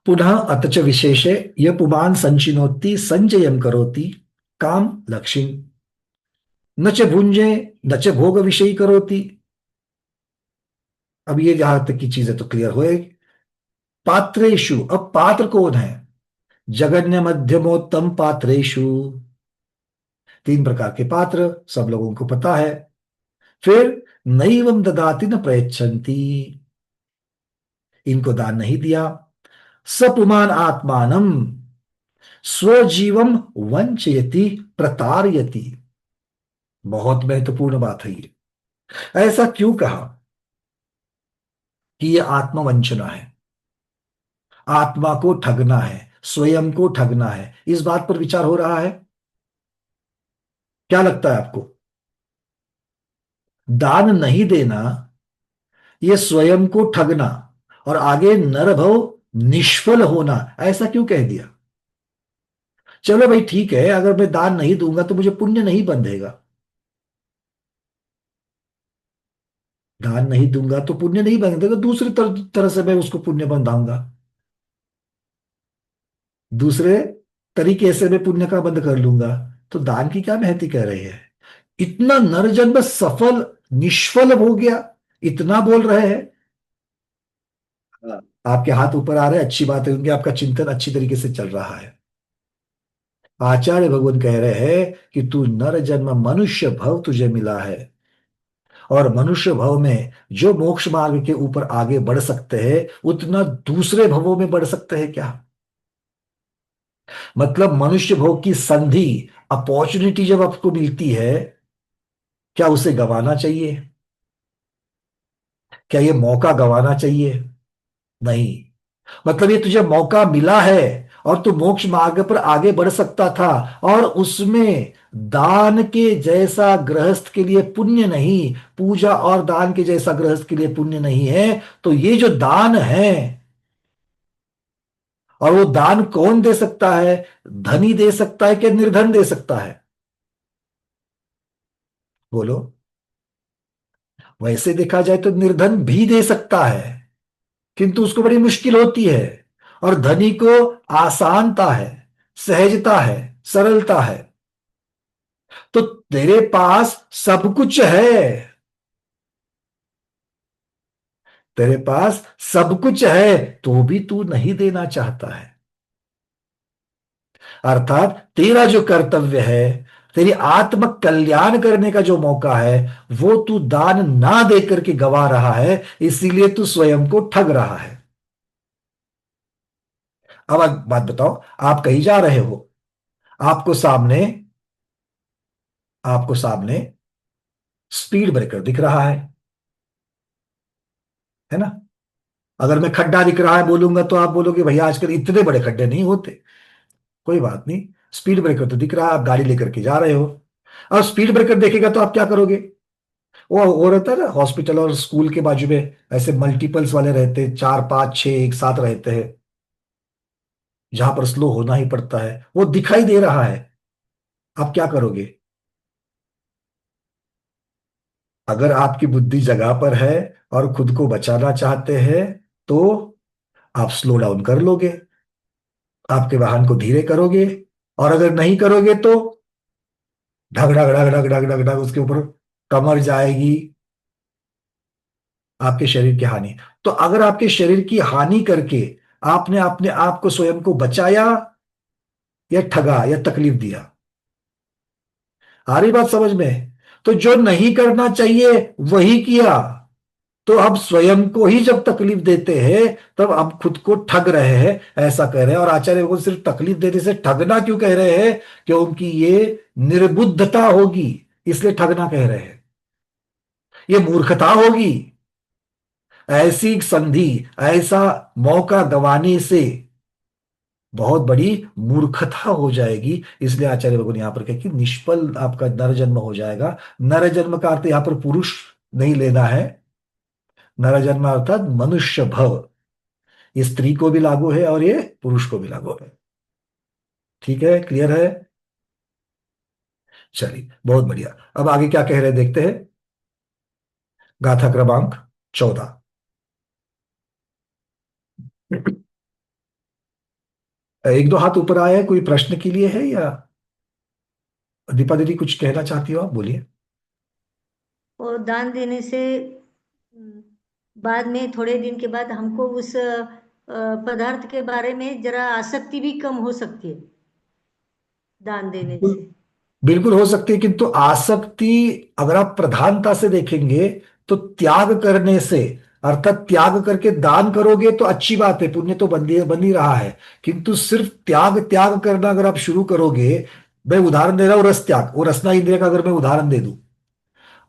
पुनः अतच विशेषे य पुमान संचिनोति संचयन करोति काम लक्ष्मी, न च भुंजे न च भोग विषयी करोति। अब ये जहां तक की चीजें तो क्लियर हुए। पात्रेषु, अब पात्र कौन है? जगन्य मध्यमोत्तम पात्रेषु, 3 प्रकार के पात्र सब लोगों को पता है। फिर नैवं ददाति न प्रयच्छन्ति, इनको दान नहीं दिया। सपुमान आत्मानम स्वजीवम वंचयति प्रतारयति। बहुत महत्वपूर्ण बात है ये। ऐसा क्यों कहा कि ये आत्मवंचना है, आत्मा को ठगना है, स्वयं को ठगना है? इस बात पर विचार हो रहा है? क्या लगता है आपको? दान नहीं देना, ये स्वयं को ठगना, और आगे नरभव निष्फल होना, ऐसा क्यों कह दिया? चलो भाई ठीक है, अगर मैं दान नहीं दूंगा तो मुझे पुण्य नहीं बंधेगा। दान नहीं दूंगा तो पुण्य नहीं बंधेगा, दूसरी तरह से मैं उसको पुण्य बंधाऊंगा, दूसरे तरीके से मैं पुण्य का बंध कर लूंगा। तो दान की क्या महती कह रही है? इतना नरजन्म सफल निष्फल हो गया, इतना बोल रहे हैं। हाँ, आपके हाथ ऊपर आ रहे हैं, अच्छी बात है, क्योंकि आपका चिंतन अच्छी तरीके से चल रहा है। आचार्य भगवान कह रहे हैं कि तू नर जन्म मनुष्य भव तुझे मिला है, और मनुष्य भव में जो मोक्ष मार्ग के ऊपर आगे बढ़ सकते हैं, उतना दूसरे भवों में बढ़ सकते हैं क्या? मतलब मनुष्य भव की संधि, अपॉर्चुनिटी जब आपको मिलती है, क्या उसे गंवाना चाहिए? क्या ये मौका गंवाना चाहिए? नहीं। मतलब ये तुझे मौका मिला है, और तू मोक्ष मार्ग पर आगे बढ़ सकता था, और उसमें दान के जैसा गृहस्थ के लिए पुण्य नहीं, पूजा और दान के जैसा गृहस्थ के लिए पुण्य नहीं है। तो ये जो दान है, और वो दान कौन दे सकता है? धनी दे सकता है कि निर्धन दे सकता है? बोलो। वैसे देखा जाए तो निर्धन भी दे सकता है, किंतु उसको बड़ी मुश्किल होती है, और धनी को आसानता है, सहजता है, सरलता है। तो तेरे पास सब कुछ है, तेरे पास सब कुछ है, तो भी तू नहीं देना चाहता है। अर्थात तेरा जो कर्तव्य है, तेरी आत्म कल्याण करने का जो मौका है, वो तू दान ना दे करके गवा रहा है, इसीलिए तू स्वयं को ठग रहा है। अब एक बात बताओ, आप कहीं जा रहे हो, आपको सामने, आपको सामने स्पीड ब्रेकर दिख रहा है ना? अगर मैं खड्डा दिख रहा है बोलूंगा तो आप बोलोगे भैया आजकल इतने बड़े खड्डे नहीं होते। कोई बात नहीं, स्पीड ब्रेकर तो दिख रहा है, आप गाड़ी लेकर के जा रहे हो। अब स्पीड ब्रेकर देखेगा तो आप क्या करोगे? वो रहता है ना, हॉस्पिटल और स्कूल के बाजू में ऐसे मल्टीपल्स वाले रहते हैं, चार पांच छह एक साथ रहते हैं, जहां पर स्लो होना ही पड़ता है, वो दिखाई दे रहा है। आप क्या करोगे? अगर आपकी बुद्धि जगह पर है और खुद को बचाना चाहते हैं, तो आप स्लो डाउन कर लोगे, आपके वाहन को धीरे करोगे। और अगर नहीं करोगे तो ढग ढग ढग ढग ढग ढग ढग उसके ऊपर कमर जाएगी, आपके शरीर की हानि। तो अगर आपके शरीर की हानि करके आपने अपने आप को स्वयं को बचाया, या ठगा, या तकलीफ दिया? आ रही बात समझ में? तो जो नहीं करना चाहिए वही किया, तो अब स्वयं को ही जब तकलीफ देते हैं, तब अब खुद को ठग रहे हैं, ऐसा कह रहे हैं। और आचार्य को सिर्फ तकलीफ देने से ठगना क्यों कह रहे हैं? क्योंकि ये निर्बुद्धता होगी, इसलिए ठगना कह रहे हैं। ये मूर्खता होगी, ऐसी संधि, ऐसा मौका गंवाने से बहुत बड़ी मूर्खता हो जाएगी। इसलिए आचार्य भगवान यहां पर कहे कि निष्फल आपका नर जन्म हो जाएगा। नर जन्म का अर्थ यहां पर पुरुष नहीं लेना है, नर जन्म अर्थात मनुष्य भव, ये स्त्री को भी लागू है और ये पुरुष को भी लागू है। ठीक है, क्लियर है? चलिए बहुत बढ़िया। अब आगे क्या कह रहे हैं देखते हैं। गाथा क्रमांक 14। एक दो हाथ ऊपर आया है, कोई प्रश्न के लिए है, या दीपा दीदी कुछ कहना चाहती हो? आप बोलिए।
और दान देने से बाद में थोड़े दिन के बाद हमको उस पदार्थ के बारे में जरा आसक्ति भी कम हो सकती है दान देने
बिल्कुल,
से।
बिल्कुल हो सकती है, किंतु आसक्ति अगर आप प्रधानता से देखेंगे तो त्याग करने से, अर्थात त्याग करके दान करोगे तो अच्छी बात है, पुण्य तो बन ही रहा है। किंतु सिर्फ त्याग त्याग करना अगर आप शुरू करोगे, मैं उदाहरण दे रहा हूं रस त्याग, वो रसना इंद्रिय का अगर मैं उदाहरण दे दूं,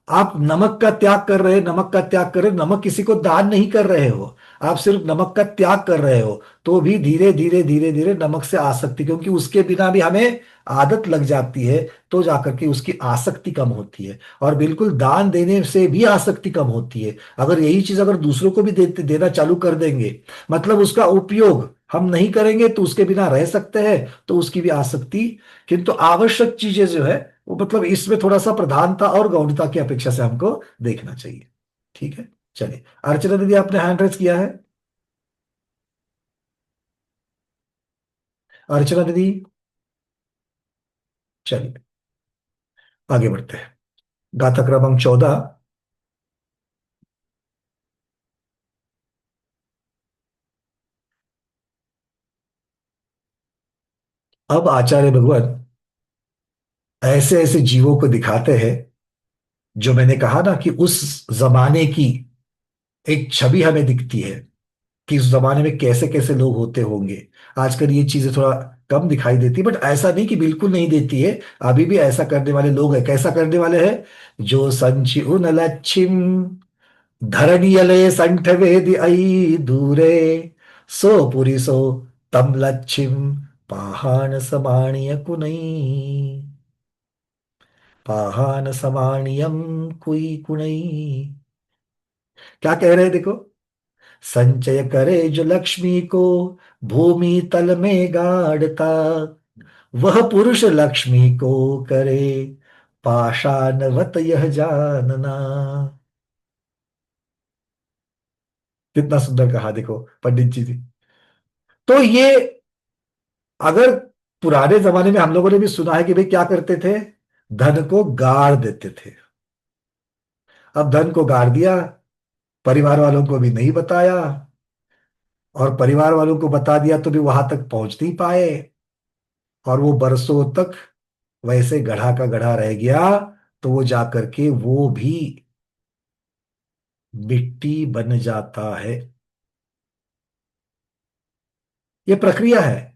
आप नमक का त्याग कर रहे हैं, नमक का त्याग कर रहे हैं, नमक किसी को दान नहीं कर रहे हो, आप सिर्फ नमक का त्याग कर रहे हो, तो भी धीरे धीरे धीरे धीरे नमक से आसक्ति, क्योंकि उसके बिना भी हमें आदत लग जाती है, तो जाकर के उसकी आसक्ति कम होती है। और बिल्कुल दान देने से भी आसक्ति कम होती है। अगर यही चीज अगर दूसरों को भी देना चालू कर देंगे, मतलब उसका उपयोग हम नहीं करेंगे तो उसके बिना रह सकते हैं, तो उसकी भी आसक्ति। किंतु आवश्यक चीजें जो है वो, मतलब इसमें थोड़ा सा प्रधानता और गौणता की अपेक्षा से हमको देखना चाहिए। ठीक है, चलिए अर्चना दीदी आपने हैंड रेज किया है। अर्चना दीदी, चलिए आगे बढ़ते हैं। गाथा क्रमांक 14। अब आचार्य भगवान ऐसे ऐसे जीवों को दिखाते हैं, जो मैंने कहा ना कि उस जमाने की एक छवि हमें दिखती है, कि उस जमाने में कैसे कैसे लोग होते होंगे। आजकल ये चीजें थोड़ा कम दिखाई देती, बट ऐसा नहीं कि बिल्कुल नहीं देती है। अभी भी ऐसा करने वाले लोग हैं। कैसा करने वाले हैं? जो संचि उन लच्छिम धरणियले संठ वेदि अई दूरे, सो पुरिसो तम लच्छिम पाहान समाणीय कुनई, पाहान समाणियम कुई कुनई। क्या कह रहे हैं देखो? संचय करे जो लक्ष्मी को भूमि तल में गाड़ता, वह पुरुष लक्ष्मी को करे पाषाणवत यह जानना। कितना सुंदर कहा देखो पंडित जी ने। तो ये, अगर पुराने जमाने में हम लोगों ने भी सुना है कि भाई क्या करते थे, धन को गाड़ देते थे। अब धन को गाड़ दिया, परिवार वालों को भी नहीं बताया, और परिवार वालों को बता दिया तो भी वहां तक पहुंच नहीं पाए, और वो बरसों तक वैसे गढ़ा का गढ़ा रह गया। तो वो जा करके वो भी मिट्टी बन जाता है। ये प्रक्रिया है,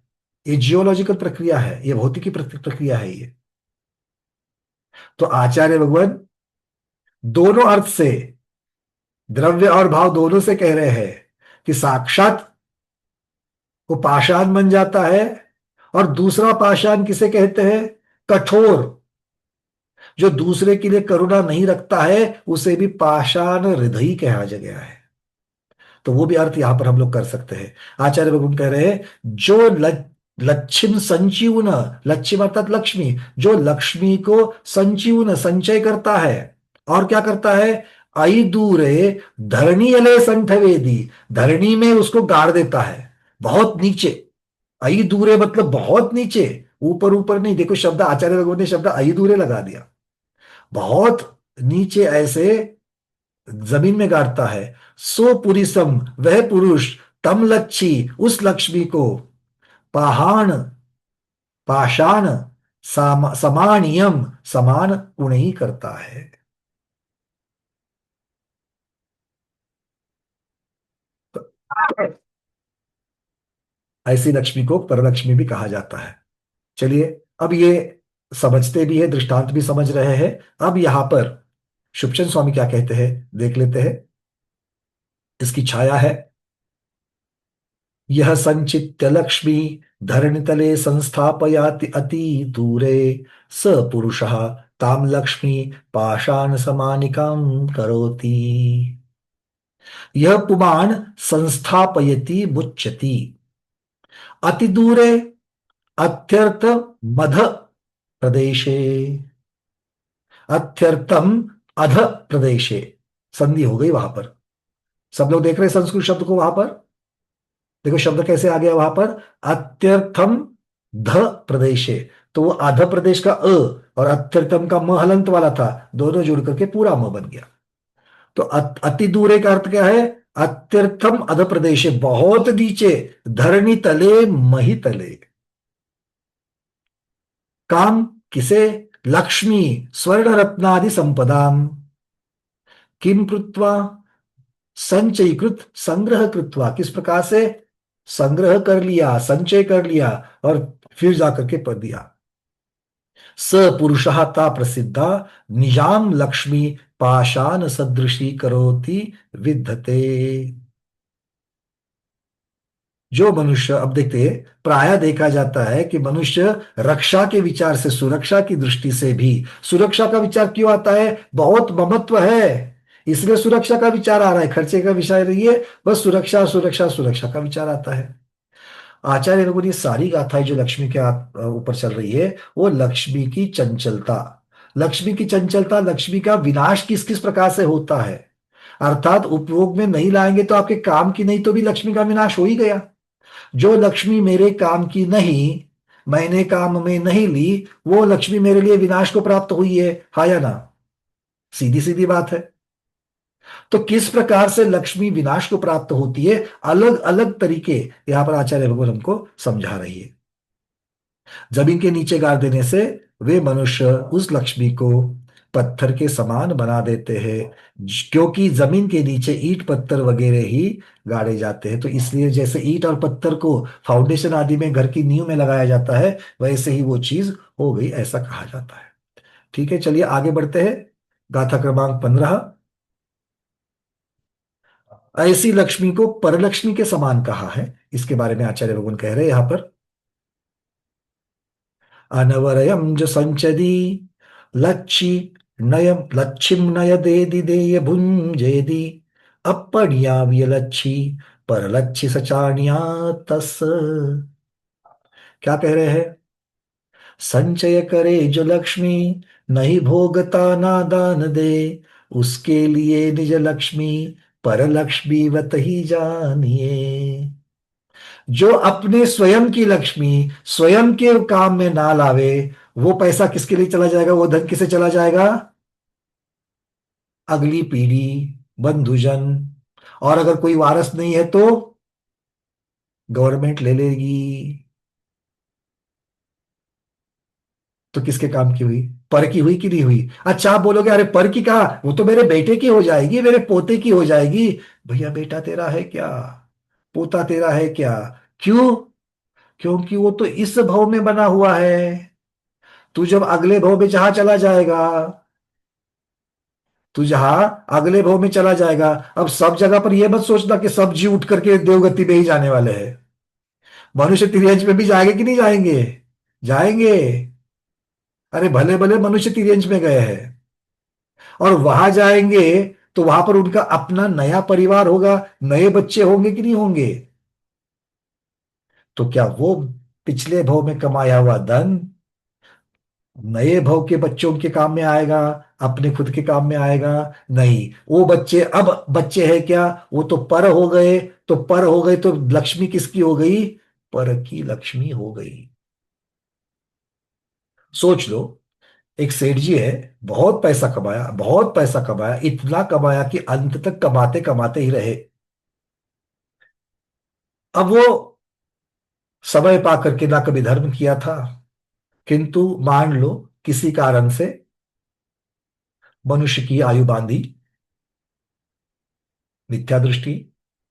ये जियोलॉजिकल प्रक्रिया है, ये भौतिकी प्रक्रिया है ये। तो आचार्य भगवान दोनों अर्थ से, द्रव्य और भाव दोनों से कह रहे हैं कि साक्षात वो पाषाण बन जाता है। और दूसरा पाषाण किसे कहते हैं? कठोर, जो दूसरे के लिए करुणा नहीं रखता है, उसे भी पाषाण हृदय कहा गया है। तो वो भी अर्थ यहां पर हम लोग कर सकते हैं। आचार्य भगवान कह रहे हैं, जो लक्ष्मी संजीवन, लक्ष्मी अर्थात लक्ष्मी, जो लक्ष्मी को संजीवन संचय करता है, और क्या करता है? आई दूरे धरणी अले संठवेदी, धरणी में उसको गाड़ देता है, बहुत नीचे। आई दूरे मतलब बहुत नीचे, ऊपर ऊपर नहीं। देखो शब्द आचार्य भगवान ने शब्द आई दूरे लगा दिया, बहुत नीचे ऐसे जमीन में गाड़ता है। सो पुरुषम, वह पुरुष, तम लच्छी, उस लक्ष्मी को, पाहाण, पाषाण, समानियम, समान गुण ही करता है। ऐसी लक्ष्मी को परलक्ष्मी भी कहा जाता है। चलिए, अब ये समझते भी है, दृष्टांत भी समझ रहे हैं। अब यहां पर शुभचंद स्वामी क्या कहते हैं देख लेते हैं। इसकी छाया है, यह संचित्य लक्ष्मी धरणितले संस्थापयाति अति दूरे, स पुरुषः ताम लक्ष्मी पाषाण समानिकां करोति। यह पुमान् संस्थापयति मुच्यति अति दूरे, अत्यर्थ मध प्रदेशे, अत्यर्थम अध प्रदेशे। संधि हो गई वहां पर। सब लोग देख रहे हैं संस्कृत शब्द को वहां पर? देखो शब्द कैसे आ गया वहां पर, अत्यर्थम ध प्रदेशे। तो वो आध प्रदेश का अ और अत्यर्थम का म हलंत वाला था, दोनों जुड़ करके पूरा म बन गया। तो अति दूरे का अर्थ क्या है? अत्यर्थम अध प्रदेशे, बहुत नीचे, धरणी तले मही तले। काम किसे? लक्ष्मी स्वर्ण रत्नादि संपदाम किम कृत्वा संचयीकृत संग्रह कृत्वा, किस प्रकार से संग्रह कर लिया, संचय कर लिया और फिर जाकर के पढ़ दिया। स पुरुषः ता प्रसिद्धा निजाम लक्ष्मी पाषाण सदृशी करोति विद्धते। जो मनुष्य, अब देखते हैं, प्रायः देखा जाता है कि मनुष्य रक्षा के विचार से, सुरक्षा की दृष्टि से भी, सुरक्षा का विचार क्यों आता है? बहुत ममत्व है, इसलिए सुरक्षा का विचार आ रहा है, खर्चे का विषय नहीं है, बस सुरक्षा सुरक्षा सुरक्षा का विचार आता है। आचार्य लोगों ने सारी गाथाएं जो लक्ष्मी के ऊपर चल रही है, वो लक्ष्मी की चंचलता, लक्ष्मी की चंचलता, लक्ष्मी का विनाश किस किस प्रकार से होता है, अर्थात उपयोग में नहीं लाएंगे तो आपके काम की नहीं, तो भी लक्ष्मी का विनाश हो ही गया। जो लक्ष्मी मेरे काम की नहीं, मैंने काम में नहीं ली, वो लक्ष्मी मेरे लिए विनाश को प्राप्त हुई है, हा या ना? सीधी सीधी बात है। तो किस प्रकार से लक्ष्मी विनाश को प्राप्त होती है, अलग अलग तरीके यहां पर आचार्य भगवान हमको समझा रही है। जमीन के नीचे गाड़ देने से वे मनुष्य उस लक्ष्मी को पत्थर के समान बना देते हैं, क्योंकि जमीन के नीचे ईंट पत्थर वगैरह ही गाड़े जाते हैं। तो इसलिए जैसे ईंट और पत्थर को फाउंडेशन आदि में, घर की नींव में लगाया जाता है, वैसे ही वो चीज हो गई, ऐसा कहा जाता है। ठीक है, चलिए आगे बढ़ते हैं। गाथा क्रमांक 15। ऐसी लक्ष्मी को परलक्ष्मी के समान कहा है, इसके बारे में आचार्य भगवान कह रहे हैं यहां पर। अनवरयं च संचदि लच्छी नयम लच्छिम नयदेदि देय भुंजेदि अपण्याव्य लच्छी परलच्छी सचान्या तस। क्या कह रहे हैं? संचय करे जो लक्ष्मी, नहीं भोगता ना दान दे, उसके लिए निज लक्ष्मी पर लक्ष्मी वत ही जानिए। जो अपने स्वयं की लक्ष्मी स्वयं के काम में ना लावे, वो पैसा किसके लिए चला जाएगा, वो धन किसे चला जाएगा? अगली पीढ़ी, बंधुजन, और अगर कोई वारस नहीं है तो गवर्नमेंट ले लेगी। तो किसके काम की हुई? पर की हुई कि नहीं हुई? अच्छा, आप बोलोगे अरे पर की कहा, वो तो मेरे बेटे की हो जाएगी, मेरे पोते की हो जाएगी। भैया बेटा तेरा है क्या? पोता तेरा है क्या? क्यों? क्योंकि वो तो इस भव में बना हुआ है। तू जब अगले भव में जहां चला जाएगा, तू जहां अगले भव में चला जाएगा, अब सब जगह पर यह मत सोचना कि सब जीव उठ करके देवगति में ही जाने वाले हैं। मनुष्य तिर्यंच में भी जाएंगे कि नहीं जाएंगे? जाएंगे। अरे भले भले मनुष्य तिर्यंच में गए हैं, और वहां जाएंगे तो वहां पर उनका अपना नया परिवार होगा, नए बच्चे होंगे कि नहीं होंगे? तो क्या वो पिछले भव में कमाया हुआ धन नए भव के बच्चों के काम में आएगा, अपने खुद के काम में आएगा? नहीं, वो बच्चे अब बच्चे हैं क्या, वो तो पर हो गए। तो पर हो गए तो लक्ष्मी किसकी हो गई? पर की लक्ष्मी हो गई। सोच लो, एक सेठ जी है, बहुत पैसा कमाया, बहुत पैसा कमाया, इतना कमाया कि अंत तक कमाते कमाते ही रहे। अब वो समय पा करके ना कभी धर्म किया था, किंतु मान लो किसी कारण से मनुष्य की आयु बांधी, मिथ्या दृष्टि,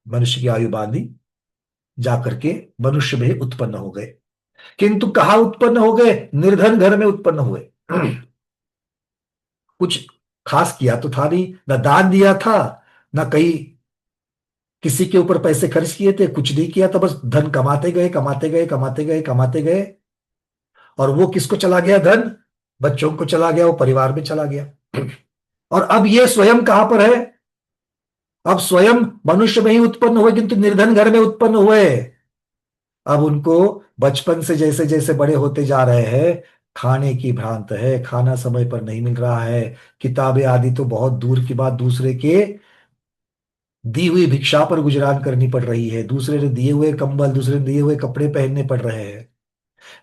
मनुष्य की आयु बांधी, जाकर के मनुष्य में उत्पन्न हो गए। किंतु कहाँ उत्पन्न हो गए? निर्धन घर में उत्पन्न हुए। कुछ खास किया तो था नहीं, ना दान दिया था, ना कहीं किसी के ऊपर पैसे खर्च किए थे, कुछ नहीं किया था, बस धन कमाते गए कमाते गए कमाते गए कमाते गए। और वो किसको चला गया धन? बच्चों को चला गया, वो परिवार में चला गया। और अब ये स्वयं कहां पर है? अब स्वयं मनुष्य में ही उत्पन्न हुए, किंतु निर्धन घर में उत्पन्न हुए। अब उनको बचपन से जैसे जैसे बड़े होते जा रहे हैं, खाने की भ्रांत है, खाना समय पर नहीं मिल रहा है, किताबें आदि तो बहुत दूर की बात, दूसरे के दी हुई भिक्षा पर गुजरान करनी पड़ रही है, दूसरे ने दिए हुए कंबल, दूसरे ने दिए हुए कपड़े पहनने पड़ रहे हैं।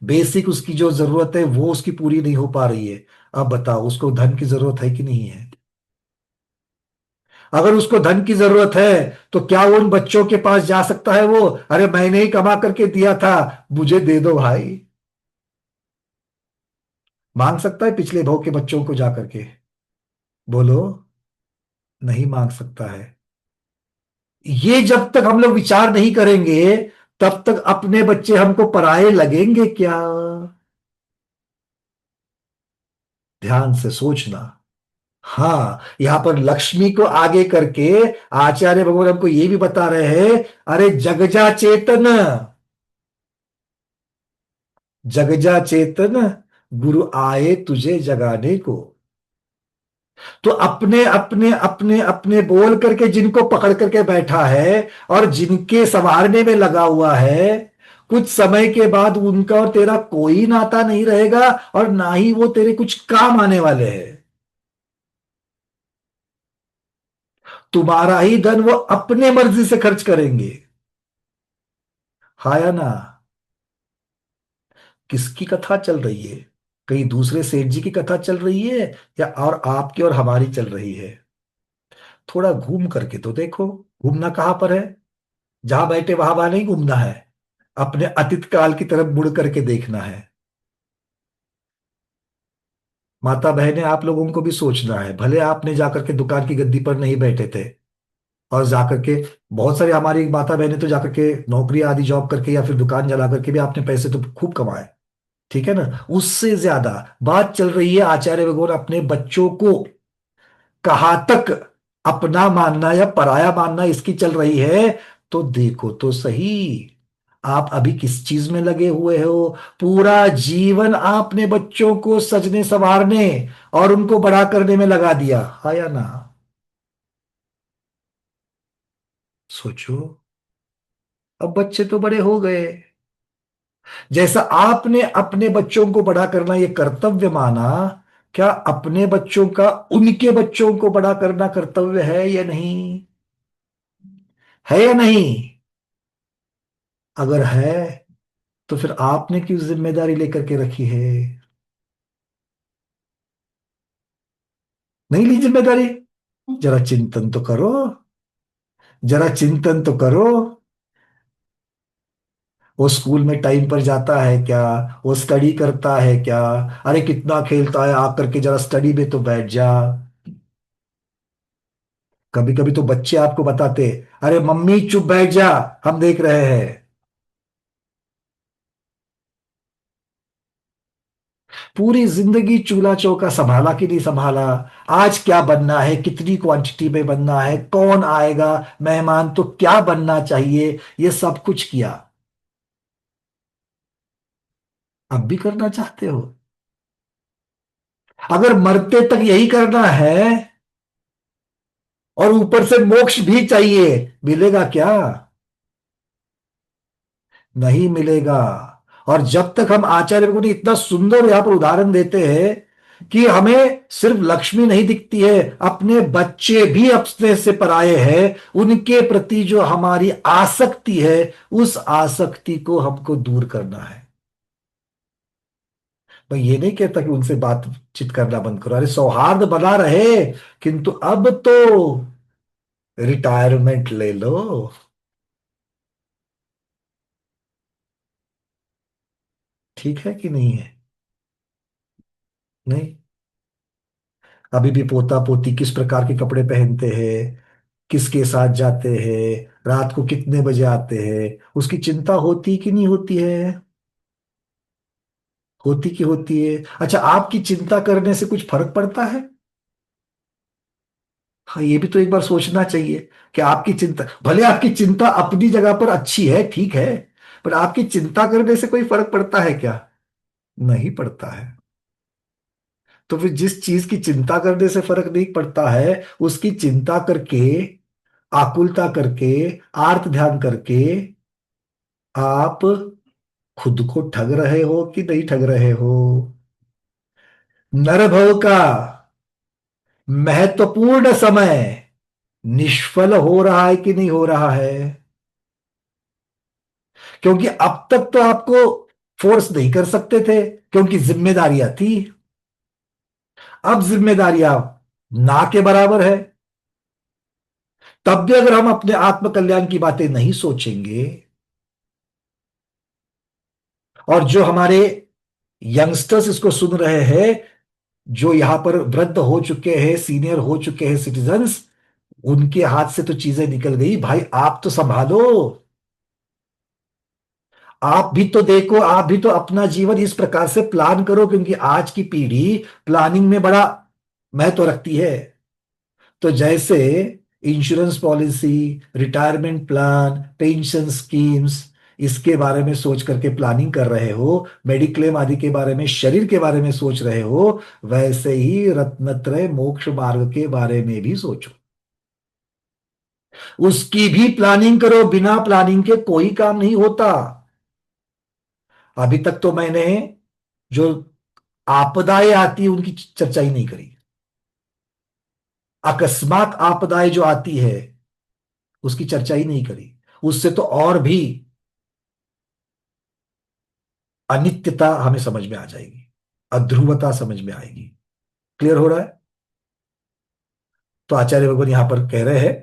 बेसिक उसकी जो जरूरत है वो उसकी पूरी नहीं हो पा रही है। अब बताओ उसको धन की जरूरत है कि नहीं है? अगर उसको धन की जरूरत है तो क्या वो उन बच्चों के पास जा सकता है? वो, अरे मैंने ही कमा करके दिया था, मुझे दे दो भाई। मांग सकता है पिछले भाव के बच्चों को जा करके? बोलो। नहीं मांग सकता है। ये जब तक हम लोग विचार नहीं करेंगे, तब तक अपने बच्चे हमको पराये लगेंगे क्या? ध्यान से सोचना। हाँ, यहां पर लक्ष्मी को आगे करके आचार्य भगवान हमको ये भी बता रहे हैं, अरे जगजा चेतन, जगजा चेतन, गुरु आए तुझे जगाने को। तो अपने अपने अपने अपने बोल करके जिनको पकड़ करके बैठा है और जिनके संवारने में लगा हुआ है, कुछ समय के बाद उनका और तेरा कोई नाता नहीं रहेगा, और ना ही वो तेरे कुछ काम आने वाले हैं। तुम्हारा ही धन वो अपने मर्जी से खर्च करेंगे। हाँ या ना? किसकी कथा चल रही है? कहीं दूसरे सेठ जी की कथा चल रही है, या और आपकी और हमारी चल रही है? थोड़ा घूम करके तो देखो। घूमना कहां पर है? जहां बैठे वहां वहां नहीं घूमना है। अपने अतीत काल की तरफ मुड़ करके देखना है। माता बहने, आप लोगों को भी सोचना है। भले आपने जाकर के दुकान की गद्दी पर नहीं बैठे थे, और जाकर के बहुत सारी हमारी माता बहनें तो जाकर के नौकरी आदि जॉब करके या फिर दुकान जला करके भी आपने पैसे तो खूब कमाए। ठीक है ना? उससे ज्यादा बात चल रही है आचार्य भगवान अपने बच्चों को कहाँ तक अपना मानना या पराया मानना इसकी चल रही है। तो देखो तो सही, आप अभी किस चीज में लगे हुए हो? पूरा जीवन आपने बच्चों को सजने संवारने और उनको बड़ा करने में लगा दिया, हाँ या ना? सोचो। अब बच्चे तो बड़े हो गए। जैसा आपने अपने बच्चों को बड़ा करना ये कर्तव्य माना, क्या अपने बच्चों का उनके बच्चों को बड़ा करना कर्तव्य है या नहीं? है या नहीं? अगर है, तो फिर आपने क्यों जिम्मेदारी लेकर के रखी है? नहीं ली जिम्मेदारी? जरा चिंतन तो करो। जरा चिंतन तो करो। वो स्कूल में टाइम पर जाता है क्या? वो स्टडी करता है क्या? अरे कितना खेलता है, आकर के जरा स्टडी में तो बैठ जा। कभी कभी तो बच्चे आपको बताते, अरे मम्मी चुप बैठ जा, हम देख रहे हैं। पूरी जिंदगी चूल्हा चौका संभाला कि नहीं संभाला? आज क्या बनना है, कितनी क्वांटिटी में बनना है, कौन आएगा, मेहमान तो क्या बनना चाहिए, ये सब कुछ किया। अब भी करना चाहते हो? अगर मरते तक यही करना है और ऊपर से मोक्ष भी चाहिए, मिलेगा क्या? नहीं मिलेगा। और जब तक हम आचार्य को इतना सुंदर यहां पर उदाहरण देते हैं कि हमें सिर्फ लक्ष्मी नहीं दिखती है, अपने बच्चे भी अपने से पराये हैं, उनके प्रति जो हमारी आसक्ति है, उस आसक्ति को हमको दूर करना है। मैं ये नहीं कहता कि उनसे बातचीत करना बंद करो, अरे सौहार्द बना रहे, किंतु अब तो रिटायरमेंट ले लो। ठीक है कि नहीं है? नहीं। अभी भी पोता पोती किस प्रकार के कपड़े पहनते हैं, किसके साथ जाते हैं, रात को कितने बजे आते हैं, उसकी चिंता होती कि नहीं होती है? होती कि होती है? अच्छा, आपकी चिंता करने से कुछ फर्क पड़ता है? हाँ, ये भी तो एक बार सोचना चाहिए कि आपकी चिंता, भले आपकी चिंता अपनी जगह पर अच्छी है, ठीक है, पर आपकी चिंता करने से कोई फर्क पड़ता है क्या? नहीं पड़ता है। तो फिर जिस चीज की चिंता करने से फर्क नहीं पड़ता है, उसकी चिंता करके, आकुलता करके, आर्त ध्यान करके आप खुद को ठग रहे हो कि नहीं ठग रहे हो? नरभव का महत्वपूर्ण समय निष्फल हो रहा है कि नहीं हो रहा है? क्योंकि अब तक तो आपको फोर्स नहीं कर सकते थे, क्योंकि जिम्मेदारियां थी। अब जिम्मेदारियां ना के बराबर है। तब भी अगर हम अपने आत्म कल्याण की बातें नहीं सोचेंगे, और जो हमारे यंगस्टर्स इसको सुन रहे हैं, जो यहां पर वृद्ध हो चुके हैं, सीनियर हो चुके हैं सिटीजन्स, उनके हाथ से तो चीजें निकल गई भाई, आप तो संभालो। आप भी तो देखो, आप भी तो अपना जीवन इस प्रकार से प्लान करो, क्योंकि आज की पीढ़ी प्लानिंग में बड़ा महत्व रखती है। तो जैसे insurance policy, retirement plan, pension schemes, इसके बारे में सोच करके प्लानिंग कर रहे हो, मेडिक्लेम आदि के बारे में, शरीर के बारे में सोच रहे हो, वैसे ही रत्नत्रय मोक्ष मार्ग के बारे में भी सोचो। उसकी भी प्लानिंग करो, बिना प्लानिंग के कोई काम नहीं होता। अभी तक तो मैंने जो आपदाएं आती है उनकी चर्चा ही नहीं करी। अकस्मात आपदाएं जो आती है उसकी चर्चा ही नहीं करी। उससे तो और भी अनित्यता हमें समझ में आ जाएगी, अध्रुवता समझ में आएगी। क्लियर हो रहा है? तो आचार्य भगवान यहां पर कह रहे हैं,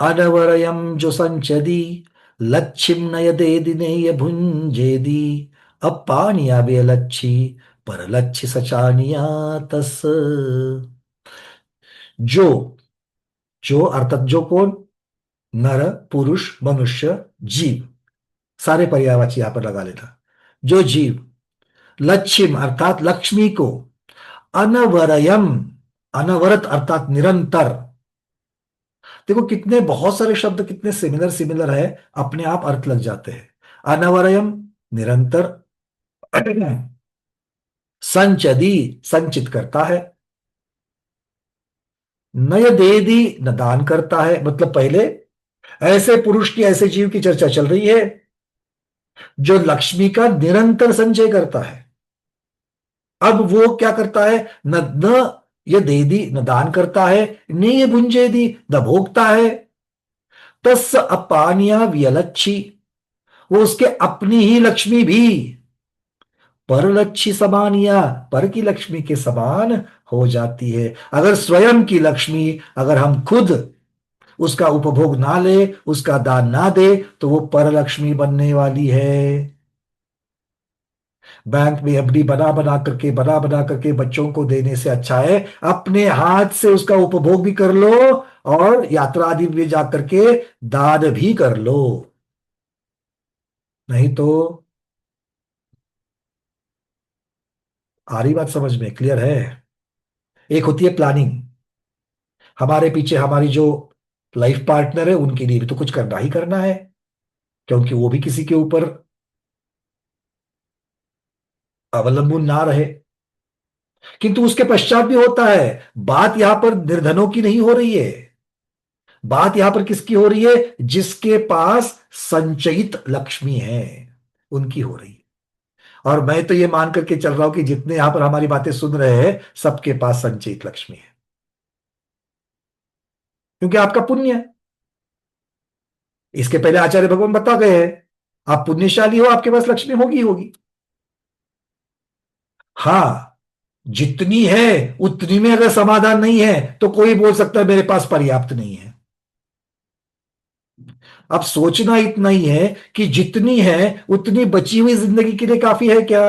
अनवरयम जो संचदी लच्छिम नयदेदि नेय भुंजेदी अपानिया बेलच्छी पर लक्ष्य सचानिया तस। जो, जो अर्थात जो कौन? नर, पुरुष, मनुष्य, जीव, सारे पर्यायवाची यहां पर लगा लेना। जो जीव लक्ष्यम अर्थात लक्ष्मी को, अनवरयम, अनवरत अर्थात निरंतर। देखो कितने बहुत सारे शब्द कितने सिमिलर सिमिलर है, अपने आप अर्थ लग जाते हैं। अनवरयम निरंतर, संचदी संचित करता है, नय देदी न दान करता है, मतलब पहले ऐसे पुरुष की, ऐसे जीव की चर्चा चल रही है जो लक्ष्मी का निरंतर संचय करता है। अब वो क्या करता है? न न ये देदी न दान करता है, न ये भुंजेदी न भोगता है। तस् अपानिया व्यलक्षी, वो उसके अपनी ही लक्ष्मी भी परलक्ष्मी समानिया, पर की लक्ष्मी के समान हो जाती है। अगर स्वयं की लक्ष्मी, अगर हम खुद उसका उपभोग ना ले, उसका दान ना दे, तो वो परलक्ष्मी बनने वाली है। बैंक में एफडी बना बना करके बच्चों को देने से अच्छा है अपने हाथ से उसका उपभोग भी कर लो, और यात्रा आदि में जाकर के दान भी कर लो। नहीं तो, आ रही बात समझ में? क्लियर है? एक होती है प्लानिंग, हमारे पीछे हमारी जो लाइफ पार्टनर है उनके लिए भी तो कुछ करना ही करना है, क्योंकि वो भी किसी के ऊपर अवलंबन ना रहे। किंतु उसके पश्चात भी होता है। बात यहां पर निर्धनों की नहीं हो रही है, बात यहां पर किसकी हो रही है? जिसके पास संचयित लक्ष्मी है, उनकी हो रही है। और मैं तो ये मान करके चल रहा हूं कि जितने यहां पर हमारी बातें सुन रहे हैं, सबके पास संचयित लक्ष्मी है, क्योंकि आपका पुण्य है। इसके पहले आचार्य भगवान बता गए हैं, आप पुण्यशाली हो, आपके पास लक्ष्मी होगी होगी। हाँ, जितनी है उतनी में अगर समाधान नहीं है, तो कोई बोल सकता है मेरे पास पर्याप्त नहीं है। अब सोचना इतना ही है कि जितनी है उतनी बची हुई जिंदगी के लिए काफी है क्या?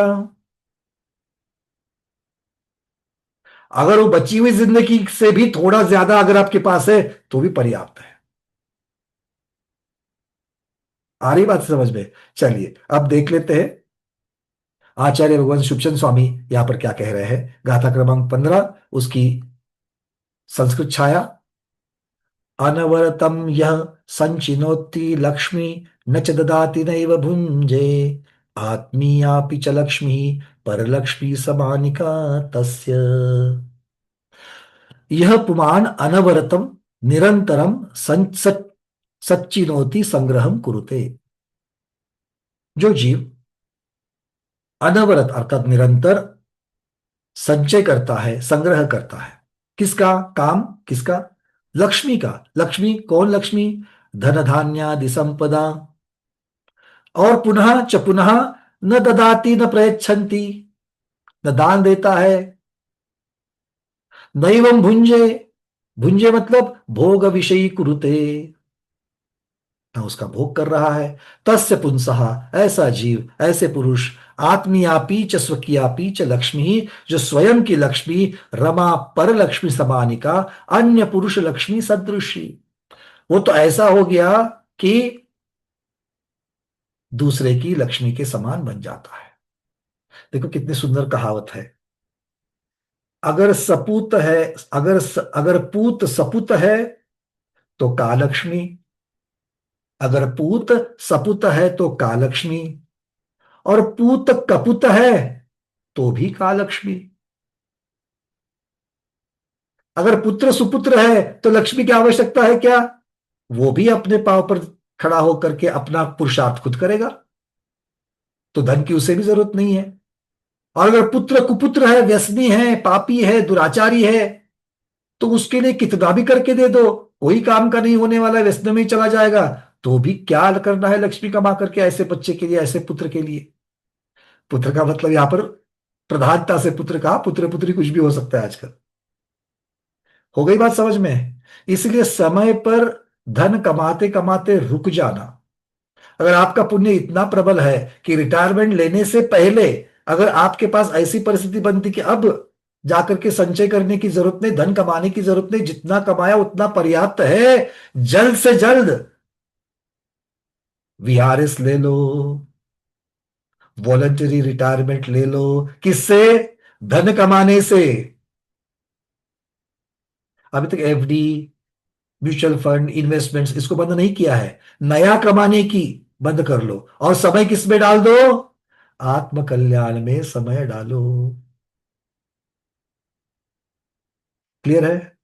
अगर वो बची हुई जिंदगी से भी थोड़ा ज्यादा अगर आपके पास है, तो भी पर्याप्त है। आ रही बात समझ में? चलिए अब देख लेते हैं आचार्य भगवान शुभचंद स्वामी यहां पर क्या कह रहे हैं। गाथा क्रमांक 15, उसकी संस्कृत छाया। अनवरतम यह संचिनोति लक्ष्मी, न च ददाति नैव भुंजे, आत्मीयापि च लक्ष्मी परलक्ष्मी समानिका तस्य। यह पुमान अनवरतम निरंतरम सच्चिनोति संग्रहम कुरुते। जो जीव अनवरत अर्थात निरंतर संचय करता है, संग्रह करता है, किसका काम? किसका? लक्ष्मी का। लक्ष्मी कौन? लक्ष्मी धन धान्यादि संपदा, और पुनः च पुनः न ददाति न प्रयच्छन्ति, न दान देता है, नैवं भुंजे, भुंजे मतलब भोग विषयी कुरुते, ना उसका भोग कर रहा है। तस्य पुंसः, ऐसा जीव, ऐसे पुरुष, आत्मीयापी च स्वकीयापी च लक्ष्मी ही, जो स्वयं की लक्ष्मी, रमा पर लक्ष्मी समानिका, अन्य पुरुष लक्ष्मी सदृशी, वो तो ऐसा हो गया कि दूसरे की लक्ष्मी के समान बन जाता है। देखो कितनी सुंदर कहावत है। अगर सपूत है, अगर पूत सपुत है तो कालक्ष्मी, अगर पूत सपुत है तो कालक्ष्मी, और पूत कपुत है तो भी कालक्ष्मी। अगर पुत्र सुपुत्र है तो लक्ष्मी की आवश्यकता है क्या? वो भी अपने पांव पर खड़ा होकर के अपना पुरुषार्थ खुद करेगा, तो धन की उसे भी जरूरत नहीं है। और अगर पुत्र कुपुत्र है, व्यसनी है, पापी है, दुराचारी है, तो उसके लिए कितना भी करके दे दो, कोई काम का नहीं होने वाला है, व्यसन में ही चला जाएगा। तो भी क्या करना है लक्ष्मी कमा करके ऐसे बच्चे के लिए, ऐसे पुत्र के लिए? पुत्र का मतलब यहां पर प्रधानता से पुत्र कहा, पुत्र पुत्री कुछ भी हो सकता है आजकल। हो गई बात समझ में? इसलिए समय पर धन कमाते कमाते रुक जाना। अगर आपका पुण्य इतना प्रबल है कि रिटायरमेंट लेने से पहले अगर आपके पास ऐसी परिस्थिति बनती कि अब जाकर के संचय करने की जरूरत नहीं, धन कमाने की जरूरत नहीं, जितना कमाया उतना पर्याप्त है, जल्द से जल्द वीआरएस ले लो, वॉलंटरी रिटायरमेंट ले लो। किससे? धन कमाने से। अभी तक एफडी, म्यूचुअल फंड, इन्वेस्टमेंट्स इसको बंद नहीं किया है, नया कमाने की बंद कर लो, और समय किस में डाल दो? आत्म कल्याण में समय डालो। क्लियर है?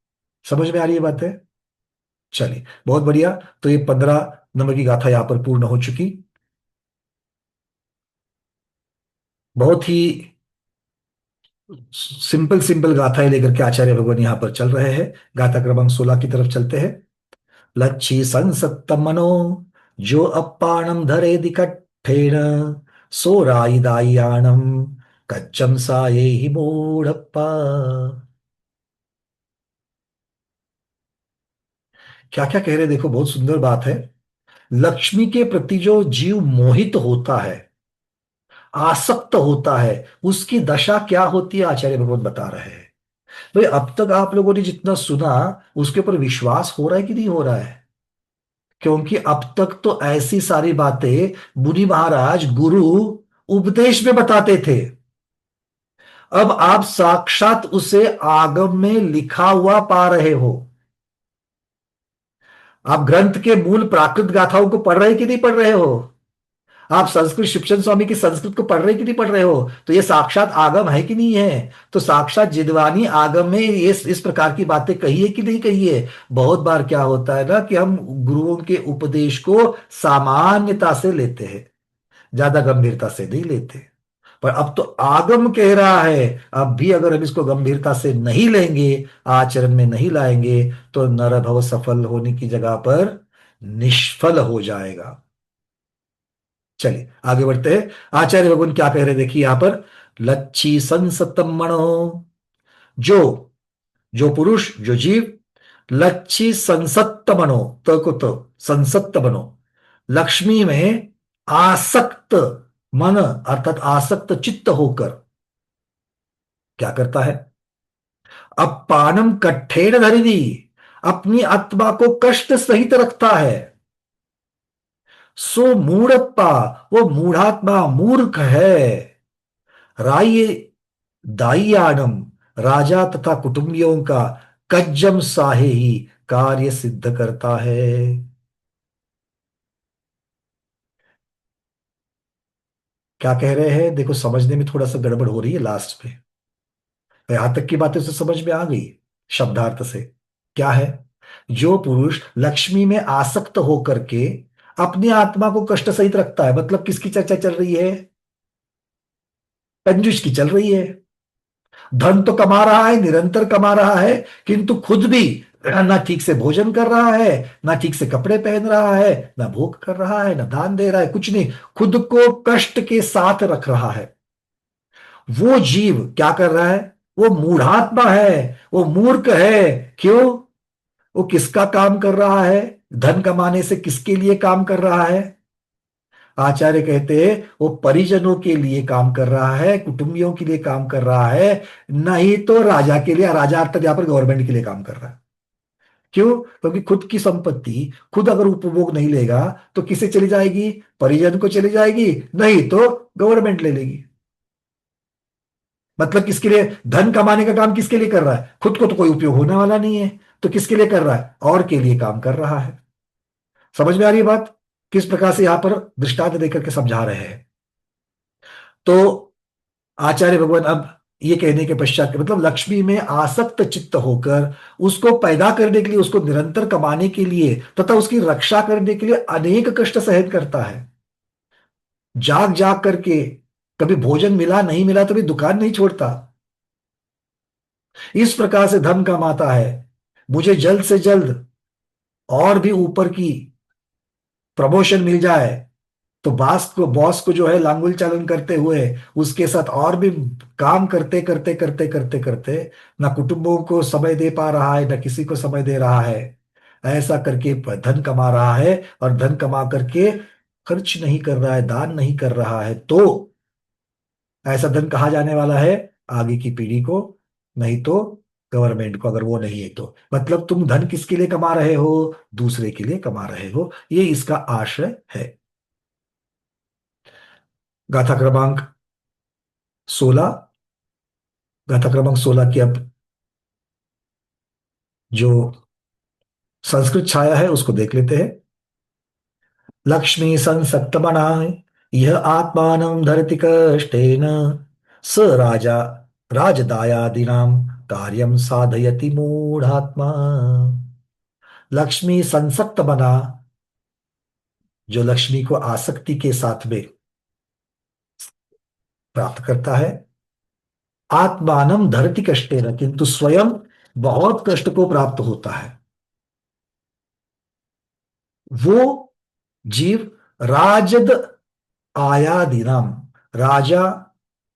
समझ में आ रही है बात है? चलिए बहुत बढ़िया। तो ये 15 नंबर की गाथा यहां पर पूर्ण हो चुकी। बहुत ही सिंपल सिंपल गाथाएं लेकर के आचार्य भगवान यहां पर चल रहे हैं। गाथा क्रमांक 16 की तरफ चलते हैं। लच्छी संसत्तम मनो, जो अप्पाणम धरे दिकट्ठेन, सो राईदायाणम कच्चम साये ही मूढ़प्पा। क्या क्या कह रहे हैं, देखो बहुत सुंदर बात है। लक्ष्मी के प्रति जो जीव मोहित होता है, आसक्त होता है, उसकी दशा क्या होती है आचार्य भगवान बता रहे हैं। भाई अब तक आप लोगों ने जितना सुना, उसके ऊपर विश्वास हो रहा है कि नहीं हो रहा है? क्योंकि अब तक तो ऐसी सारी बातें मुनि महाराज गुरु उपदेश में बताते थे। अब आप साक्षात उसे आगम में लिखा हुआ पा रहे हो। आप ग्रंथ के मूल प्राकृत गाथाओं को पढ़ रहे कि नहीं पढ़ रहे हो? आप संस्कृत शिक्षण स्वामी की संस्कृत को पढ़ रहे कि नहीं पढ़ रहे हो? तो ये साक्षात आगम है कि नहीं है? तो साक्षात जिदवानी आगम में ये इस प्रकार की बातें कही है कि नहीं कही है? बहुत बार क्या होता है ना कि हम गुरुओं के उपदेश को सामान्यता से लेते हैं, ज्यादा गंभीरता से नहीं लेते। पर अब तो आगम कह रहा है, अब भी अगर हम इसको गंभीरता से नहीं लेंगे, आचरण में नहीं लाएंगे, तो नरभव सफल होने की जगह पर निष्फल हो जाएगा। चलिए आगे बढ़ते हैं। आचार्य भगवान क्या कह रहे हैं, देखिए यहां पर। लच्छी संसतम मनो, जो जो पुरुष, जो जीव, लच्छी संसत्त मनो, त को तो संसत्त बनो, लक्ष्मी में आसक्त मन अर्थात आसक्त चित्त होकर क्या करता है? अपानम कट्ठेन धरिणी, अपनी आत्मा को कष्ट सहित रखता है। सो मूढ़प्पा, वो मूढ़ात्मा मूर्ख है। राय दाइयानम, राजा तथा कुटुंबियों का कज्जम साहे ही कार्य सिद्ध करता है। क्या कह रहे हैं देखो, समझने में थोड़ा सा गड़बड़ हो रही है लास्ट में। यहां तक की बातें तो समझ में आ गई शब्दार्थ से। क्या है? जो पुरुष लक्ष्मी में आसक्त होकर के अपनी आत्मा को कष्ट सहित रखता है, मतलब किसकी चर्चा चल रही है? कंजूस की चल रही है। धन तो कमा रहा है, निरंतर कमा रहा है, किंतु खुद भी ना ठीक से भोजन कर रहा है, ना ठीक से कपड़े पहन रहा है, ना भोग कर रहा है, ना दान दे रहा है, कुछ नहीं, खुद को कष्ट के साथ रख रहा है। वो जीव क्या कर रहा है? वो मूढ़ात्मा है, वो मूर्ख है। क्यों? वो किसका काम कर रहा है? धन कमाने से किसके लिए काम कर रहा है? आचार्य कहते हैं वो परिजनों के लिए काम कर रहा है, कुटुंबियों के लिए काम कर रहा है, नहीं तो राजा के लिए। राजा अर्थात यहाँ पर गवर्नमेंट के लिए काम कर रहा है। क्यों? क्योंकि खुद की संपत्ति खुद अगर उपभोग नहीं लेगा तो किसे चली जाएगी? परिजन को चली जाएगी, नहीं तो गवर्नमेंट ले लेगी। मतलब किसके लिए धन कमाने का काम किसके लिए कर रहा है? खुद को तो कोई उपयोग होने वाला नहीं है, तो किसके लिए कर रहा है? और के लिए काम कर रहा है। समझ में आ रही है बात? किस प्रकार से यहां पर दृष्टांत देकर के समझा रहे हैं। तो आचार्य भगवान अब ये कहने के पश्चात मतलब लक्ष्मी में आसक्त चित्त होकर उसको पैदा करने के लिए, उसको निरंतर कमाने के लिए तथा उसकी रक्षा करने के लिए अनेक कष्ट सहन करता है। जाग जाग करके, कभी भोजन मिला नहीं मिला तो भी दुकान नहीं छोड़ता। इस प्रकार से धन कमाता है। मुझे जल्द से जल्द और भी ऊपर की प्रमोशन मिल जाए, तो बॉस को जो है लांगुल चालन करते हुए उसके साथ और भी काम करते करते करते करते करते ना कुटुंबों को समय दे पा रहा है, ना किसी को समय दे रहा है। ऐसा करके धन कमा रहा है, और धन कमा करके खर्च नहीं कर रहा है, दान नहीं कर रहा है, तो ऐसा धन कहाँ जाने वाला है? आगे की पीढ़ी को, नहीं तो गवर्नमेंट को, अगर वो नहीं है तो। मतलब तुम धन किसके लिए कमा रहे हो? दूसरे के लिए कमा रहे हो। ये इसका आशय है। गाथा क्रमांक 16। गाथा क्रमांक 16 की अब जो संस्कृत छाया है उसको देख लेते हैं। लक्ष्मी संसक्त बनाए, यह आत्मान धरति कष्टेन, स राजा राजदायादिनाम कार्यम साधयति मूढ़ात्मा। लक्ष्मी संसक्त बना, जो लक्ष्मी को आसक्ति के साथ में प्राप्त करता है। आत्मानम धरति कष्टेन, किंतु स्वयं बहुत कष्ट को प्राप्त होता है। वो जीव राजद आयादिनाम, राजा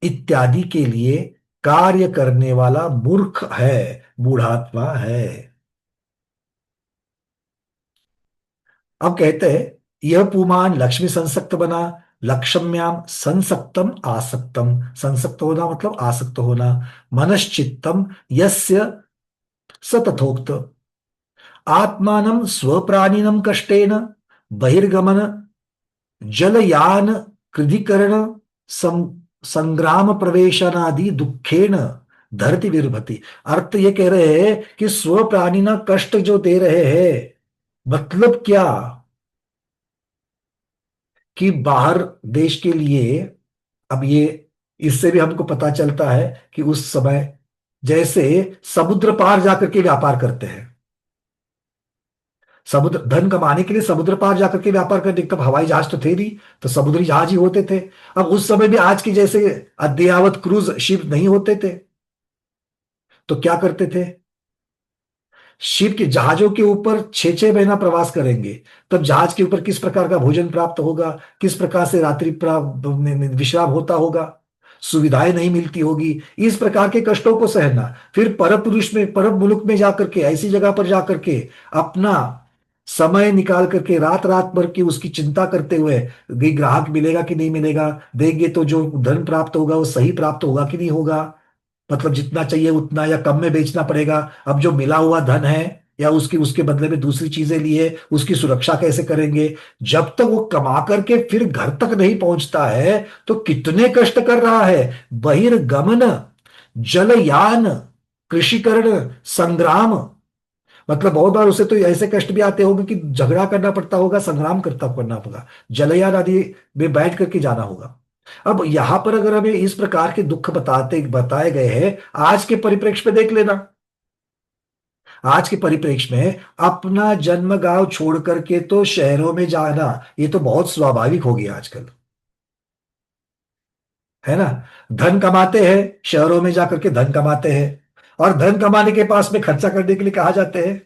इत्यादि के लिए कार्य करने वाला मूर्ख है, मूढ़ात्मा है। अब कहते हैं यह पुमान लक्ष्मी संसक्त बना, लक्ष्म्याम संसक्तम आसक्तम। संसक्त होना मतलब आसक्त होना। मनश्चित्तम यस्य स तथोक्त, आत्मानं स्वप्राणिनं कष्टेन बहिर्गमन जलयान कृधिकरण संग्राम प्रवेशनादि दुखेन धरती विरभति। अर्थ ये कह रहे हैं कि स्व प्राणी ना कष्ट जो दे रहे हैं, मतलब क्या? कि बाहर देश के लिए, अब ये इससे भी हमको पता चलता है कि उस समय जैसे समुद्र पार जाकर के व्यापार करते हैं, समुद्र धन कमाने के लिए समुद्र पार जाकर के व्यापार करते, तब हवाई जहाज तो थे नहीं, तो समुद्री जहाज ही होते थे। अब उस समय भी आज की जैसे अद्ययावत क्रूज शिप नहीं होते थे, तो क्या करते थे? शिप के जहाजों के ऊपर 6 6 महीना प्रवास करेंगे, तब जहाज के ऊपर किस प्रकार का भोजन प्राप्त होगा, किस प्रकार से रात्रि विश्राम होता होगा, सुविधाएं नहीं मिलती होगी। इस प्रकार के कष्टों को सहना, फिर परम पुरुष में, परम मुल्क में जाकर के, ऐसी जगह पर जाकर के अपना समय निकाल करके रात रात भर की उसकी चिंता करते हुए कि ग्राहक मिलेगा कि नहीं मिलेगा, देंगे तो जो धन प्राप्त होगा वो सही प्राप्त होगा कि नहीं होगा, मतलब जितना चाहिए उतना या कम में बेचना पड़ेगा। अब जो मिला हुआ धन है या उसकी उसके बदले में दूसरी चीजें लिए, उसकी सुरक्षा कैसे करेंगे? जब तक वो कमा करके फिर घर तक नहीं पहुंचता है तो कितने कष्ट कर रहा है। बहिर्गमन जलयान कृषिकरण संग्राम, मतलब बहुत बार उसे तो ऐसे कष्ट भी आते होंगे कि झगड़ा करना पड़ता होगा, संग्राम करना होगा, जलयान आदि में बैठ करके जाना होगा। अब यहां पर अगर हमें इस प्रकार के दुख बताए गए हैं, आज के परिप्रेक्ष्य में देख लेना। आज के परिप्रेक्ष्य में अपना जन्म गांव छोड़ करके तो शहरों में जाना, ये तो बहुत स्वाभाविक हो गया आजकल, है ना? धन कमाते हैं, शहरों में जाकर के धन कमाते हैं, और धन कमाने के पास में खर्चा करने के लिए कहा जाते हैं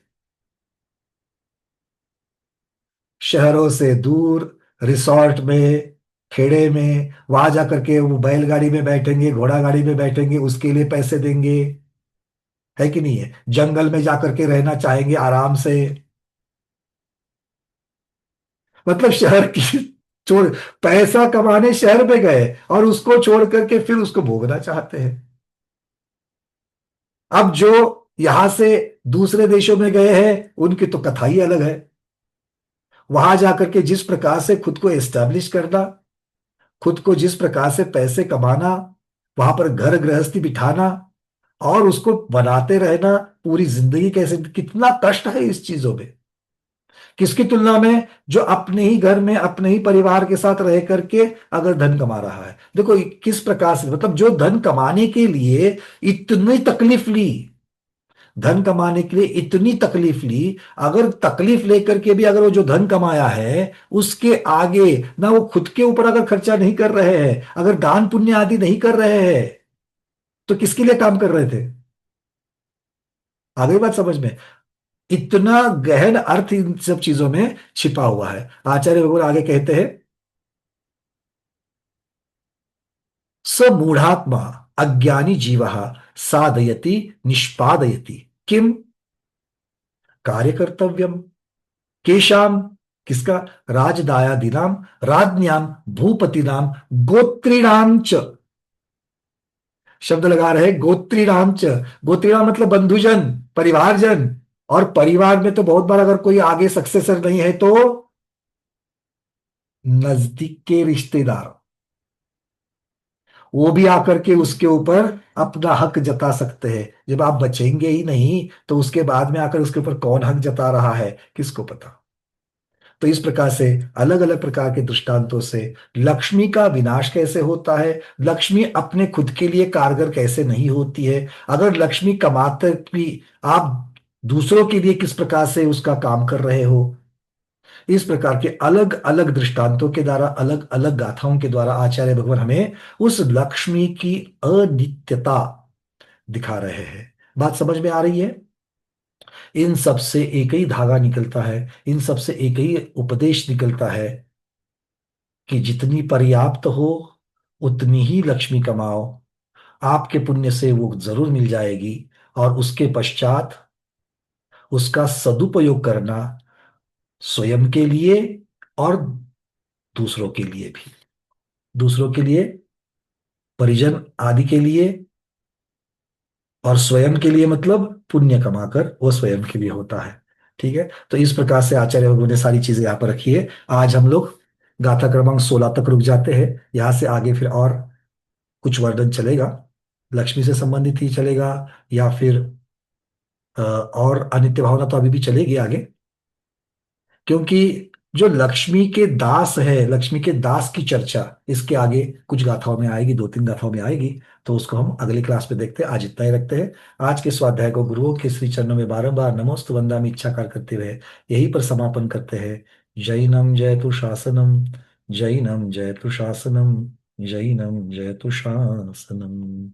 शहरों से दूर, रिसोर्ट में, खेड़े में। वहां जाकर के वो बैलगाड़ी में बैठेंगे, घोड़ा गाड़ी में बैठेंगे, उसके लिए पैसे देंगे, है कि नहीं है? जंगल में जाकर के रहना चाहेंगे आराम से, मतलब शहर की छोड़, पैसा कमाने शहर में गए और उसको छोड़ करके फिर उसको भोगना चाहते हैं। अब जो यहां से दूसरे देशों में गए हैं उनकी तो कथा ही अलग है। वहां जाकर के जिस प्रकार से खुद को एस्टेब्लिश करना, खुद को जिस प्रकार से पैसे कमाना, वहां पर घर गृहस्थी बिठाना और उसको बनाते रहना पूरी जिंदगी, कैसे कितना कष्ट है इस चीजों में। किसकी तुलना में जो अपने ही घर में अपने ही परिवार के साथ रह करके अगर धन कमा रहा है। देखो किस प्रकार से, मतलब जो धन कमाने के लिए इतनी तकलीफ ली, धन कमाने के लिए इतनी तकलीफ ली, अगर तकलीफ लेकर के भी अगर वो जो धन कमाया है उसके आगे ना वो खुद के ऊपर अगर खर्चा नहीं कर रहे हैं, अगर दान पुण्य आदि नहीं कर रहे हैं, तो किसके लिए काम कर रहे थे? आ गई बात समझ में? इतना गहन अर्थ इन सब चीजों में छिपा हुआ है। आचार्य भगवान आगे कहते हैं, स मूढ़ात्मा अज्ञानी जीव साधयति निष्पादयति किम कार्य कर्तव्यम केशाम, किसका? राजदायादिनाम राज्ञाम भूपतिनाम गोत्रीणाम च। शब्द लगा रहे गोत्रीणाम च। गोत्रीणाम मतलब बंधुजन, परिवारजन। और परिवार में तो बहुत बार अगर कोई आगे सक्सेसर नहीं है तो नजदीक के रिश्तेदार, वो भी आकर के उसके ऊपर अपना हक जता सकते हैं। जब आप बचेंगे ही नहीं तो उसके बाद में आकर उसके ऊपर कौन हक जता रहा है किसको पता। तो इस प्रकार से अलग अलग प्रकार के दृष्टांतों से लक्ष्मी का विनाश कैसे होता है, लक्ष्मी अपने खुद के लिए कारगर कैसे नहीं होती है, अगर लक्ष्मी कमाते भी आप दूसरों के लिए किस प्रकार से उसका काम कर रहे हो। इस प्रकार के अलग अलग दृष्टांतों के द्वारा, अलग अलग गाथाओं के द्वारा आचार्य भगवान हमें उस लक्ष्मी की अनित्यता दिखा रहे हैं। बात समझ में आ रही है? इन सब से एक ही धागा निकलता है, इन सब से एक ही उपदेश निकलता है कि जितनी पर्याप्त हो उतनी ही लक्ष्मी कमाओ, आपके पुण्य से वो जरूर मिल जाएगी। और उसके पश्चात उसका सदुपयोग करना स्वयं के लिए और दूसरों के लिए भी। दूसरों के लिए, परिजन आदि के लिए, और स्वयं के लिए मतलब पुण्य कमाकर वो स्वयं के लिए होता है। ठीक है, तो इस प्रकार से आचार्य भगवान ने सारी चीजें यहाँ पर रखी है। आज हम लोग गाथा क्रमांक 16 तक रुक जाते हैं। यहाँ से आगे फिर और कुछ वर्णन चलेगा, लक्ष्मी से संबंधित ही चलेगा या फिर और अनित्य भावना तो अभी भी चलेगी आगे। क्योंकि जो लक्ष्मी के दास है, लक्ष्मी के दास की चर्चा इसके आगे कुछ गाथाओं में आएगी, दो तीन गाथाओं में आएगी। तो उसको हम अगली क्लास में देखते हैं। आज इतना ही रखते हैं। आज के स्वाध्याय को गुरुओं के श्री चरणों में बारंबार नमोस्तु वंदामि इच्छाकार करते हुए यहीं पर समापन करते हैं। जैनम जयतु शासनम, जैनम जयतु शासनम, जैनम जयतु शासनम।